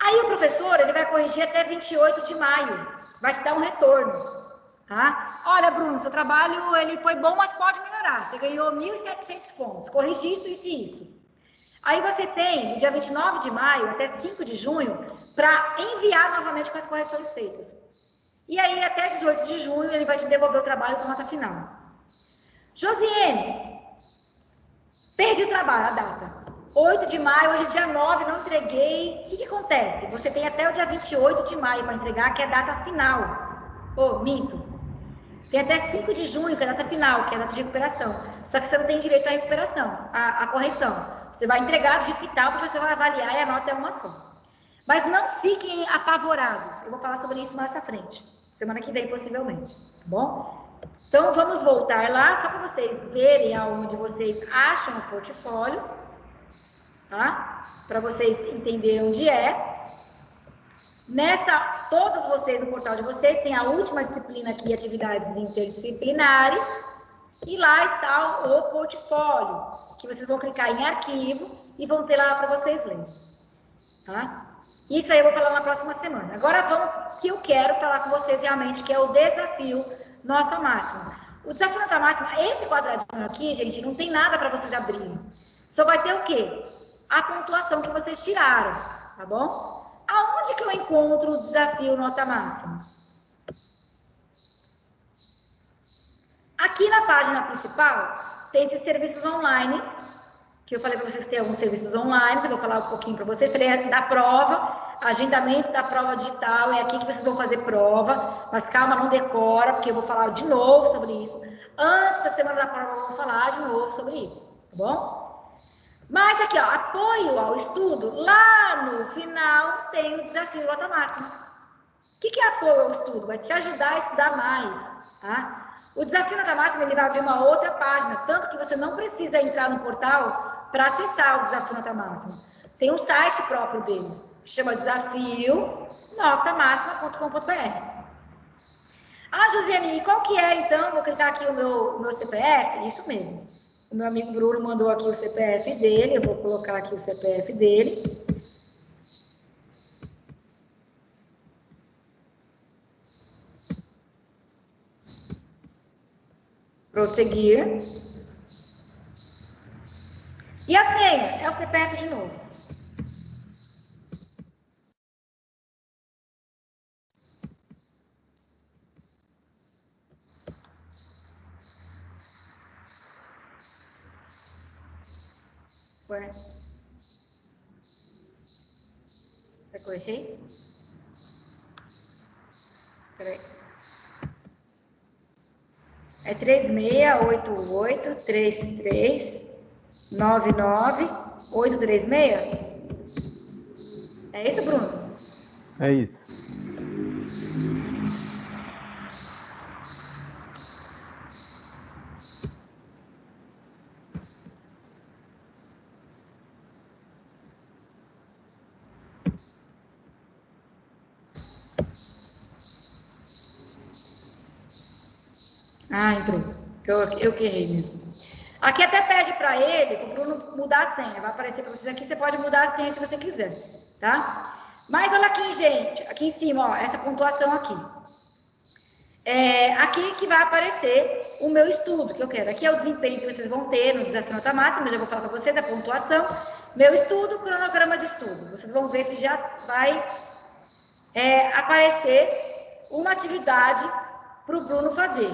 Aí o professor, ele vai corrigir até 28 de maio. Vai te dar um retorno, tá? Olha, Bruno, seu trabalho, ele foi bom, mas pode melhorar. Você ganhou 1.700 pontos. Corrigi isso, isso e isso. Aí você tem, do dia 29 de maio até 5 de junho, para enviar novamente com as correções feitas. E aí, até 18 de junho, ele vai te devolver o trabalho com nota final. Josiane, perdi o trabalho, a data. 8 de maio, hoje é dia 9, não entreguei. O que acontece? Você tem até o dia 28 de maio para entregar, que é a data final. Minto. Tem até 5 de junho, que é a data final, que é a data de recuperação. Só que você não tem direito à recuperação, à correção. Você vai entregar do jeito que está, o professor vai avaliar e a nota é uma só. Mas não fiquem apavorados. Eu vou falar sobre isso mais à frente. Semana que vem, possivelmente. Tá bom? Então, vamos voltar lá, só para vocês verem aonde vocês acham o portfólio. Tá? Para vocês entenderem onde é. Todos vocês, no portal de vocês, tem a última disciplina aqui, atividades interdisciplinares. E lá está o portfólio, que vocês vão clicar em arquivo e vão ter lá para vocês lerem. Tá? Isso aí eu vou falar na próxima semana. Agora vamos que eu quero falar com vocês realmente, que é o desafio Nota Máxima. O desafio Nota Máxima, esse quadradinho aqui, gente, não tem nada para vocês abrirem. Só vai ter o quê? A pontuação que vocês tiraram, tá bom? Aonde que eu encontro o desafio Nota Máxima? Aqui na página principal, tem esses serviços online, que eu falei para vocês que tem alguns serviços online, eu vou falar um pouquinho para vocês. Falei da prova, agendamento da prova digital, é aqui que vocês vão fazer prova, mas calma, não decora, porque eu vou falar de novo sobre isso. Antes da semana da prova, eu vou falar de novo sobre isso, tá bom? Mas aqui, ó, apoio ao estudo, lá no final tem o desafio nota máxima. O que é apoio ao estudo? Vai te ajudar a estudar mais, tá? O desafio nota máxima, ele vai abrir uma outra página, tanto que você não precisa entrar no portal para acessar o desafio nota máxima. Tem um site próprio dele, que chama desafio-notamáxima.com.br. Ah, Josiane, e qual que é, então? Vou clicar aqui o meu CPF. Isso mesmo. O meu amigo Bruno mandou aqui o CPF dele. Eu vou colocar aqui o CPF dele. Prosseguir. E a senha? É o CPF de novo. Ué. Será que eu errei? Peraí. É 3688-3399-836? É isso, Bruno? É isso. Ah, entrou. Eu que errei mesmo. Aqui até pede para ele, para o Bruno mudar a senha. Vai aparecer para vocês aqui, você pode mudar a senha se você quiser, tá? Mas olha aqui, gente, aqui em cima, ó, essa pontuação aqui. Aqui que vai aparecer o meu estudo que eu quero. Aqui é o desempenho que vocês vão ter no desafio nota máxima, eu já vou falar para vocês a pontuação. Meu estudo, cronograma de estudo. Vocês vão ver que já vai aparecer uma atividade para o Bruno fazer,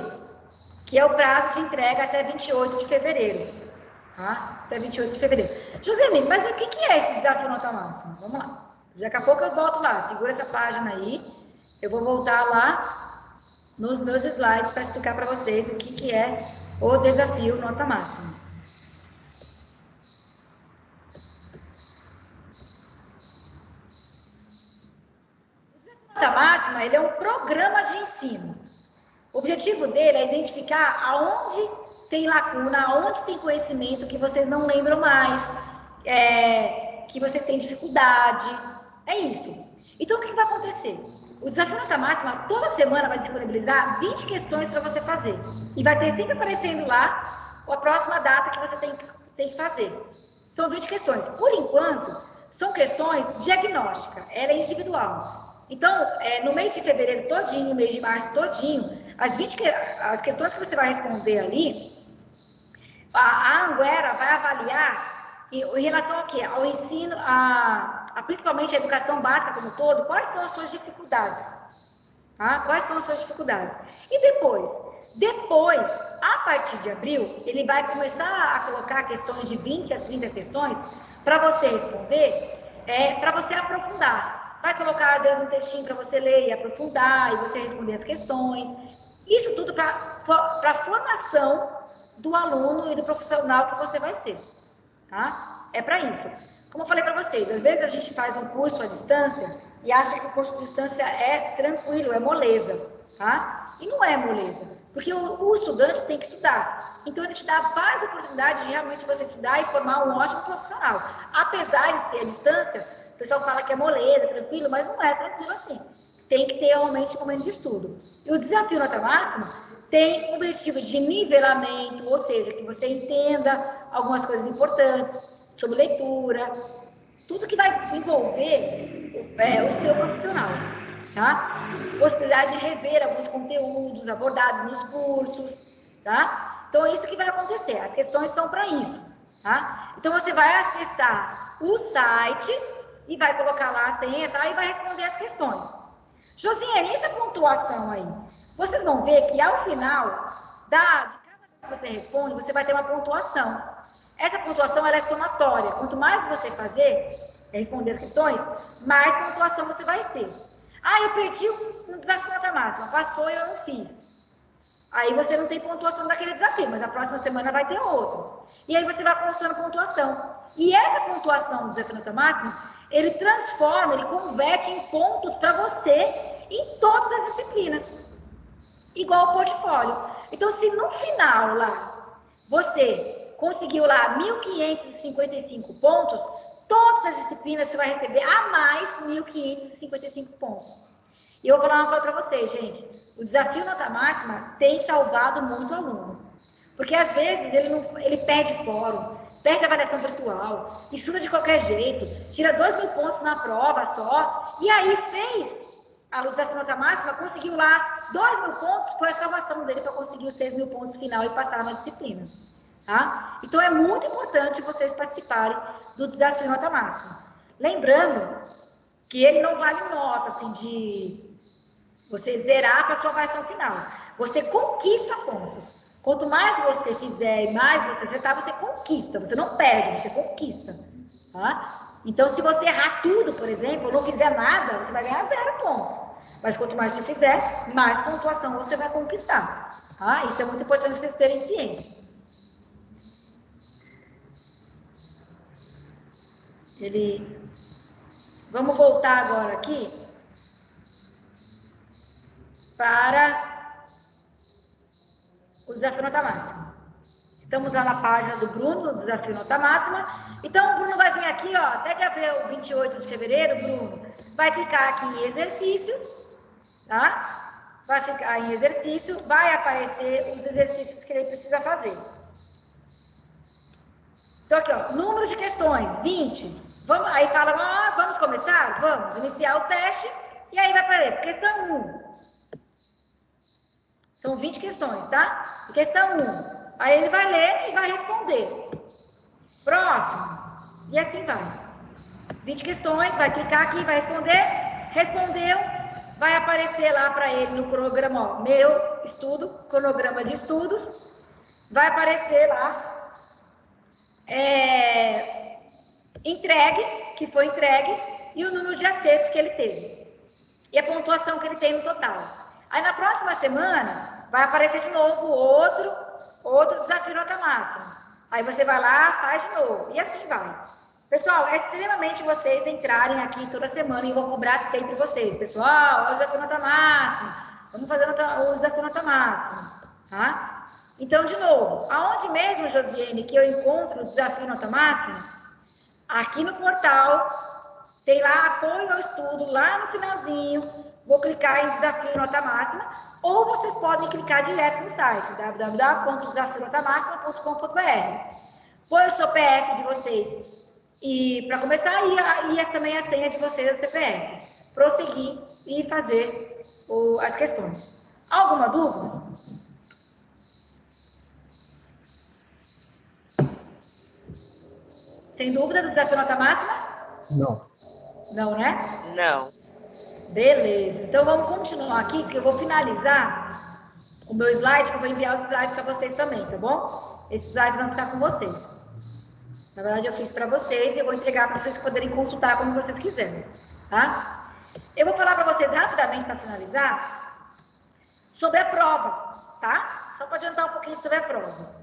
que é o prazo de entrega até 28 de fevereiro. Tá? Até 28 de fevereiro. Joseli, mas o que é esse desafio nota máxima? Vamos lá. Daqui a pouco eu volto lá. Segura essa página aí. Eu vou voltar lá nos meus slides para explicar para vocês o que é o desafio nota máxima. O desafio nota máxima, ele é um programa de ensino. O objetivo dele é identificar aonde tem lacuna, aonde tem conhecimento que vocês não lembram mais, que vocês têm dificuldade. É isso. Então, o que vai acontecer? O desafio nota máxima, toda semana, vai disponibilizar 20 questões para você fazer. E vai ter sempre aparecendo lá a próxima data que você tem que fazer. São 20 questões. Por enquanto, são questões diagnósticas. Ela é individual. Então, no mês de fevereiro todinho, no mês de março todinho, as questões que você vai responder ali, a Anguera vai avaliar em relação ao quê? Ao ensino, principalmente a educação básica como um todo, quais são as suas dificuldades? Tá? Quais são as suas dificuldades? E depois, a partir de abril, ele vai começar a colocar questões de 20 a 30 questões para você responder, para você aprofundar. Vai colocar, às vezes, um textinho para você ler e aprofundar, e você responder as questões. Isso tudo para a formação do aluno e do profissional que você vai ser. Tá? É para isso. Como eu falei para vocês, às vezes a gente faz um curso à distância e acha que o curso à distância é tranquilo, é moleza. Tá? E não é moleza, porque o estudante tem que estudar. Então, ele te dá várias oportunidades de realmente você estudar e formar um ótimo profissional. Apesar de ser à distância, o pessoal fala que é moleza, tranquilo, mas não é tranquilo assim. Tem que ter realmente um momento de estudo. E o desafio nota máxima tem um objetivo de nivelamento, ou seja, que você entenda algumas coisas importantes sobre leitura, tudo que vai envolver o seu profissional, tá? Possibilidade de rever alguns conteúdos abordados nos cursos, tá? Então, é isso que vai acontecer. As questões são para isso, tá? Então, você vai acessar o site e vai colocar lá a senha, tá? E vai responder as questões. Josiane, essa pontuação aí, vocês vão ver que ao final de cada vez que você responde, você vai ter uma pontuação. Essa pontuação ela é somatória. Quanto mais você responder as questões, mais pontuação você vai ter. Ah, eu perdi no desafio nota máxima, passou e eu não fiz. Aí você não tem pontuação daquele desafio, mas a próxima semana vai ter outro. E aí você vai conquistando pontuação. E essa pontuação do desafio nota máxima, ele transforma, ele converte em pontos para você em todas as disciplinas. Igual o portfólio. Então, se no final lá, você conseguiu lá 1.555 pontos, todas as disciplinas você vai receber a mais 1.555 pontos. E eu vou falar uma coisa para vocês, gente. O desafio nota máxima tem salvado muito aluno. Porque às vezes ele perde fórum, perde avaliação virtual, estuda de qualquer jeito, tira 2.000 pontos na prova só, e aí fez o desafio nota máxima, conseguiu lá 2.000 pontos, foi a salvação dele para conseguir os 6.000 pontos final e passar na disciplina. Tá? Então é muito importante vocês participarem do desafio nota máxima. Lembrando que ele não vale nota, assim, de você zerar para a sua avaliação final. Você conquista pontos. Quanto mais você fizer e mais você acertar, você conquista. Você não perde, você conquista. Tá? Então, se você errar tudo, por exemplo, ou não fizer nada, você vai ganhar 0 pontos. Mas quanto mais você fizer, mais pontuação você vai conquistar. Tá? Isso é muito importante vocês terem ciência. Vamos voltar agora aqui para o desafio nota máxima. Estamos lá na página do Bruno, no desafio nota máxima. Então, o Bruno vai vir aqui, ó, até dia 28 de fevereiro, Bruno, vai clicar aqui em exercício, tá? Vai ficar em exercício, vai aparecer os exercícios que ele precisa fazer. Então, aqui, ó, número de questões, 20. Aí fala, vamos começar? Vamos iniciar o teste. E aí vai para questão 1. São 20 questões, tá? Questão 1. Aí ele vai ler e vai responder. Próximo. E assim vai. 20 questões, vai clicar aqui, vai responder. Respondeu, vai aparecer lá para ele no cronograma, ó, meu estudo, cronograma de estudos. Vai aparecer lá. Entregue, que foi entregue, e o número de acertos que ele teve. E a pontuação que ele tem no total. Aí na próxima semana, vai aparecer de novo outro desafio nota máxima. Aí você vai lá, faz de novo, e assim vai. Pessoal, é extremamente vocês entrarem aqui toda semana e eu vou cobrar sempre vocês. Pessoal, olha o desafio nota máxima, vamos fazer o desafio nota máxima, tá? Então, de novo, aonde mesmo, Josiane, que eu encontro o desafio nota máxima? Aqui no portal, tem lá apoio ao estudo, lá no finalzinho, vou clicar em desafio nota máxima, ou vocês podem clicar direto no site, www.desafionotamáxima.com.br. Põe o CPF de vocês, e para começar, e também a senha de vocês, a CPF. Prosseguir e fazer as questões. Alguma dúvida? Sem dúvida do desafio nota máxima? Não. Não, né? Não. Beleza. Então, vamos continuar aqui, que eu vou finalizar o meu slide, que eu vou enviar os slides para vocês também, tá bom? Esses slides vão ficar com vocês. Na verdade, eu fiz para vocês e eu vou entregar para vocês poderem consultar como vocês quiserem, tá? Eu vou falar para vocês rapidamente, para finalizar, sobre a prova, tá? Só para adiantar um pouquinho sobre a prova.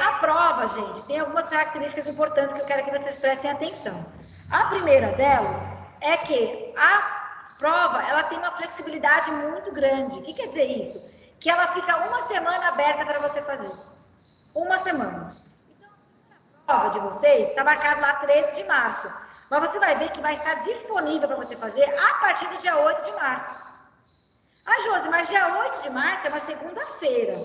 A prova, gente, tem algumas características importantes que eu quero que vocês prestem atenção. A primeira delas é que a prova, ela tem uma flexibilidade muito grande. O que quer dizer isso? Que ela fica uma semana aberta para você fazer. Uma semana. Então, a prova de vocês está marcada lá 13 de março. Mas você vai ver que vai estar disponível para você fazer a partir do dia 8 de março. Josi, mas dia 8 de março é uma segunda-feira,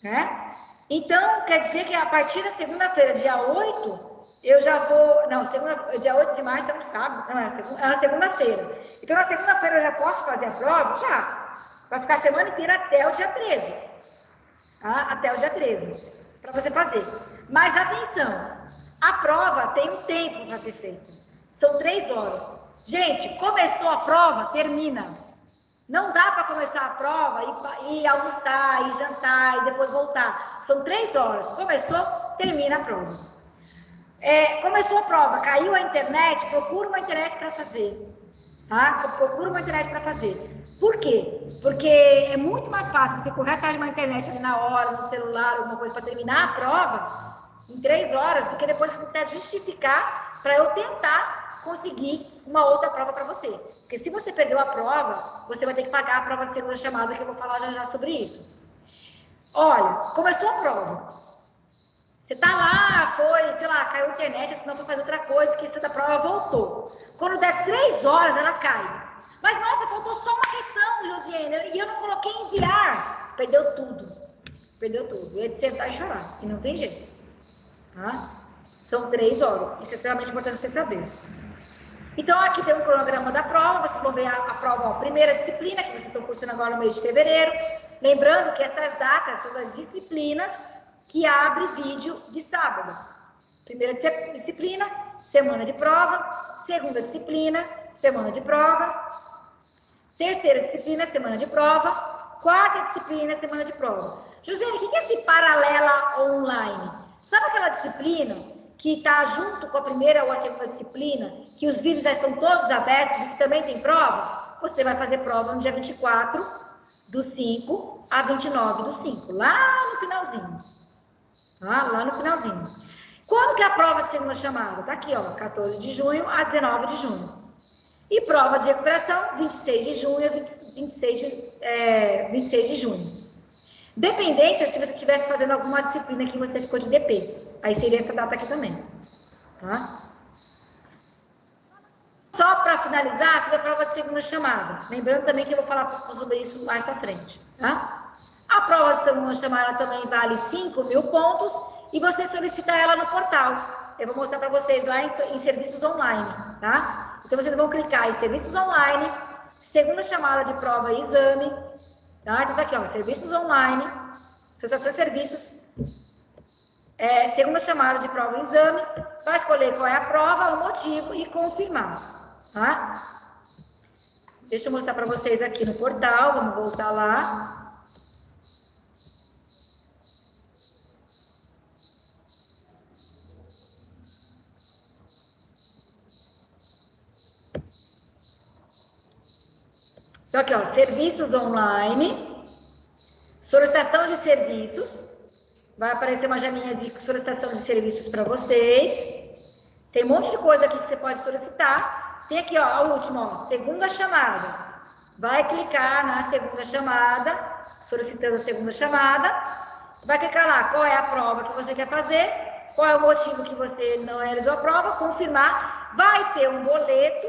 né? Então, quer dizer que a partir da segunda-feira, dia 8, eu já vou... Não, dia 8 de março é um sábado, não, é uma segunda-feira. Então, na segunda-feira eu já posso fazer a prova? Já. Vai ficar a semana inteira até o dia 13. Tá? Até o dia 13, para você fazer. Mas, atenção, a prova tem um tempo para ser feita. São 3 horas. Gente, começou a prova, termina. Não dá para começar a prova e almoçar, e jantar, e depois voltar. São 3 horas. Começou, termina a prova. Começou a prova, caiu a internet, procura uma internet para fazer. Tá? Procura uma internet para fazer. Por quê? Porque é muito mais fácil você correr atrás de uma internet ali na hora, no celular, alguma coisa para terminar a prova em 3 horas, do que depois você tentar justificar para eu tentar conseguir uma outra prova para você. Porque se você perdeu a prova, você vai ter que pagar a prova de segunda chamada, que eu vou falar já sobre isso. Olha, começou a prova. Você tá lá, foi, sei lá, caiu a internet, senão foi fazer outra coisa, esqueceu da prova, voltou. Quando der 3 horas, ela cai. Mas, nossa, faltou só uma questão, Josiane, e eu não coloquei enviar. Perdeu tudo. Perdeu tudo. Eu ia de sentar e chorar. E não tem jeito. Tá? São 3 horas. Isso é extremamente importante você saber. Então, aqui tem um cronograma da prova. Vocês vão ver a prova, ó, primeira disciplina, que vocês estão cursando agora no mês de fevereiro. Lembrando que essas datas são das disciplinas que abre vídeo de sábado. Primeira disciplina, semana de prova. Segunda disciplina, semana de prova. Terceira disciplina, semana de prova. Quarta disciplina, semana de prova. Josiane, o que é esse paralela online? Sabe aquela disciplina que está junto com a primeira ou a segunda disciplina, que os vídeos já estão todos abertos e que também tem prova? Você vai fazer prova no dia 24/5 a 29/5, lá no finalzinho. Lá no finalzinho. Quando que é a prova de segunda chamada? Tá aqui, ó, 14 de junho a 19 de junho. E prova de recuperação, 26 de junho a 26 de junho. Dependência, se você estivesse fazendo alguma disciplina que você ficou de DP. Aí seria essa data aqui também. Tá? Só para finalizar, sobre a prova de segunda chamada. Lembrando também que eu vou falar sobre isso mais para frente. Tá? A prova de segunda chamada também vale 5.000 pontos e você solicita ela no portal. Eu vou mostrar para vocês lá em serviços online, tá? Então, vocês vão clicar em serviços online, segunda chamada de prova e exame, tá? Então, tá aqui, ó, serviços online, associação de serviços, segunda chamada de prova e exame, vai escolher qual é a prova, o motivo e confirmar, tá? Deixa eu mostrar para vocês aqui no portal, vamos voltar lá. Então, aqui, ó, serviços online, solicitação de serviços, vai aparecer uma janelinha de solicitação de serviços para vocês. Tem um monte de coisa aqui que você pode solicitar. Tem aqui, ó, a última, ó, segunda chamada. Vai clicar na segunda chamada, solicitando a segunda chamada. Vai clicar lá, qual é a prova que você quer fazer, qual é o motivo que você não realizou a prova, confirmar. Vai ter um boleto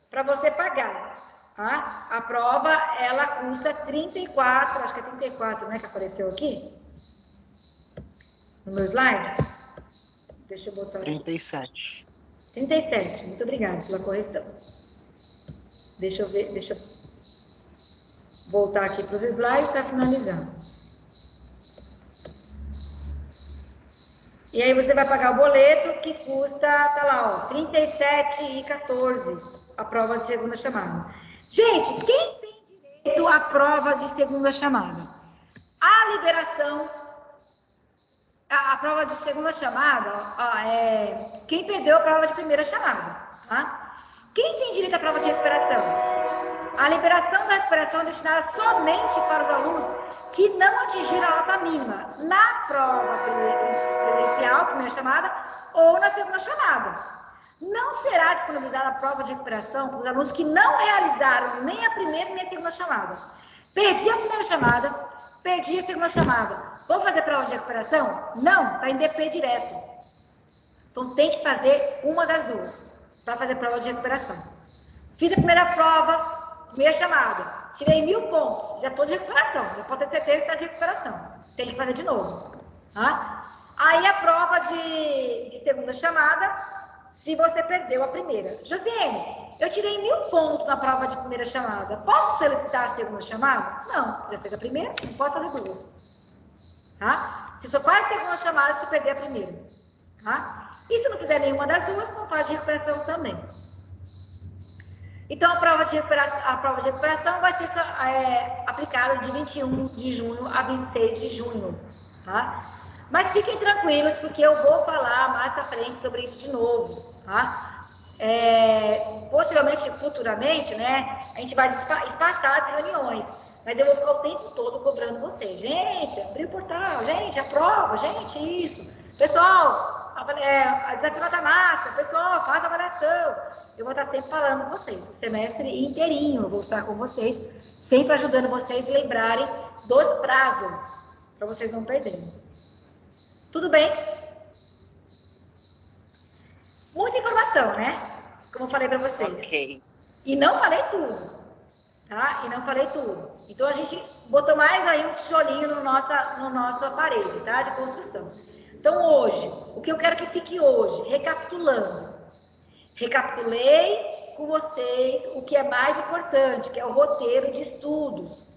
para você pagar. Tá? A prova, ela custa 34, acho que é 34, né, que apareceu aqui? No meu slide? Deixa eu botar aqui. 37. 37, muito obrigada pela correção. Deixa eu ver, deixa eu voltar aqui para os slides para finalizar. E aí você vai pagar o boleto que custa, tá lá, ó, 37,14, a prova de segunda chamada. Gente, quem tem direito à prova de segunda chamada? A liberação, a prova de segunda chamada, ó, quem perdeu a prova de primeira chamada, tá? Quem tem direito à prova de recuperação? A liberação da recuperação é destinada somente para os alunos que não atingiram a nota mínima na prova presencial, primeira chamada, ou na segunda chamada. Não será disponibilizada a prova de recuperação para os alunos que não realizaram nem a primeira nem a segunda chamada. Perdi a primeira chamada, perdi a segunda chamada. Vou fazer prova de recuperação? Não, está em DP direto. Então tem que fazer uma das duas para fazer prova de recuperação. Fiz a primeira prova, primeira chamada, tirei 1.000 pontos, já estou de recuperação. Já pode ter certeza que está de recuperação. Tem que fazer de novo. Tá? Aí a prova de segunda chamada. Se você perdeu a primeira. Josiane, eu tirei 1.000 pontos na prova de primeira chamada. Posso solicitar a segunda chamada? Não. Já fez a primeira? Não pode fazer duas. Tá? Se só faz a segunda chamada se perder a primeira. Tá? E se não fizer nenhuma das duas, não faz de recuperação também. Então, a prova de recuperação vai ser aplicada de 21 de junho a 26 de junho. Tá? Mas fiquem tranquilos, porque eu vou falar mais pra frente sobre isso de novo, tá? Possivelmente, futuramente, né, a gente vai espaçar as reuniões. Mas eu vou ficar o tempo todo cobrando vocês. Gente, abri o portal, gente, aprova, gente, isso. Pessoal, a desafio nota máxima, pessoal, faz a avaliação. Eu vou estar sempre falando com vocês, o semestre inteirinho eu vou estar com vocês, sempre ajudando vocês a lembrarem dos prazos, para vocês não perderem. Tudo bem? Muita informação, né? Como eu falei para vocês. Ok. E não falei tudo, tá? E não falei tudo. Então, a gente botou mais aí um tijolinho no nossa parede, tá? De construção. Então, hoje, o que eu quero que fique hoje, recapitulando. Recapitulei com vocês o que é mais importante, que é o roteiro de estudos.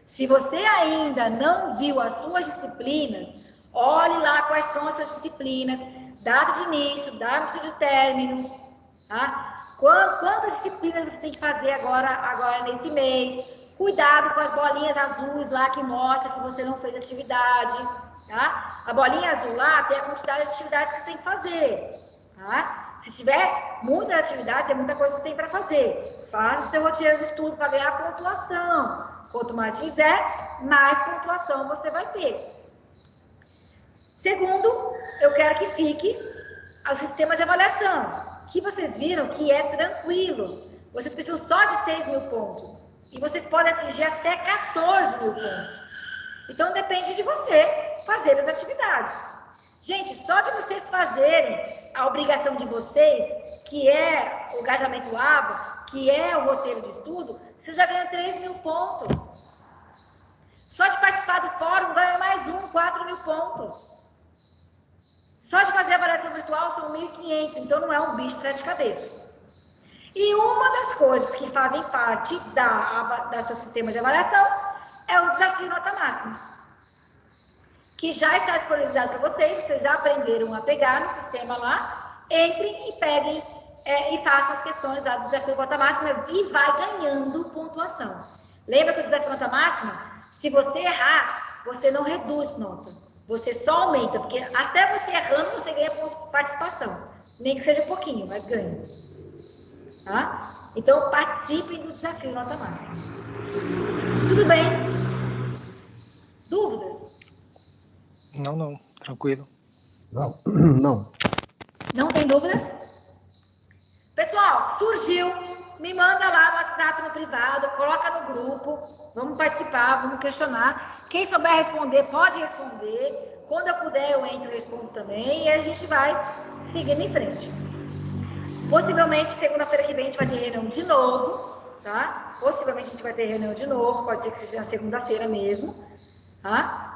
Se você ainda não viu as suas disciplinas, olhe lá quais são as suas disciplinas, data de início, data de término, tá? Quantas disciplinas você tem que fazer agora nesse mês? Cuidado com as bolinhas azuis lá que mostra que você não fez atividade, tá? A bolinha azul lá tem a quantidade de atividades que você tem que fazer, tá? Se tiver muitas atividades, é muita coisa que você tem para fazer. Faça o seu roteiro de estudo para ganhar pontuação. Quanto mais fizer, mais pontuação você vai ter. Segundo, eu quero que fique o sistema de avaliação, que vocês viram que é tranquilo. Vocês precisam só de 6 mil pontos. E vocês podem atingir até 14 mil pontos. Então, depende de você fazer as atividades. Gente, só de vocês fazerem a obrigação de vocês, que é o engajamento ABA, que é o roteiro de estudo, você já ganha 3 mil pontos. Só de participar do fórum, ganha mais 4 mil pontos. Só de fazer a avaliação virtual são 1.500, então não é um bicho de 7 cabeças. E uma das coisas que fazem parte do seu sistema de avaliação é o desafio nota máxima, que já está disponibilizado para vocês já aprenderam a pegar no sistema lá, entrem e peguem e façam as questões lá do desafio nota máxima e vai ganhando pontuação. Lembra que o desafio nota máxima, se você errar, você não reduz nota. Você só aumenta, porque até você errando, você ganha participação. Nem que seja pouquinho, mas ganha. Tá? Então, participem do desafio nota máxima. Tudo bem? Dúvidas? Não. Tranquilo. Não. Não tem dúvidas? Pessoal, surgiu. Me manda lá no WhatsApp, no privado, coloca no grupo, vamos participar, vamos questionar. Quem souber responder, pode responder. Quando eu puder, eu entro e respondo também, e a gente vai seguindo em frente. Possivelmente, segunda-feira que vem, a gente vai ter reunião de novo, tá? Possivelmente, a gente vai ter reunião de novo, pode ser que seja na segunda-feira mesmo, tá?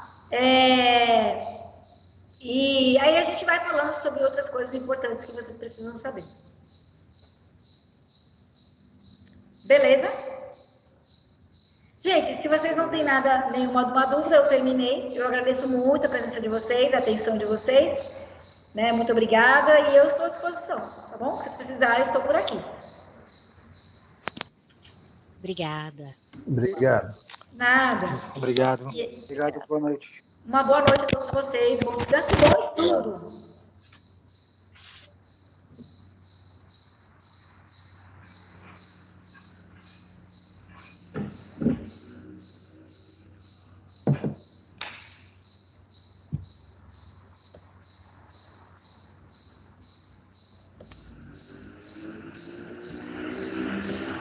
E aí a gente vai falando sobre outras coisas importantes que vocês precisam saber. Beleza? Gente, se vocês não têm nenhuma dúvida, eu terminei. Eu agradeço muito a presença de vocês, a atenção de vocês. Né? Muito obrigada e eu estou à disposição, tá bom? Se vocês precisarem, eu estou por aqui. Obrigada. Obrigado. Nada. Obrigado. Obrigado, boa noite. Uma boa noite a todos vocês. Bom descanso e bom estudo.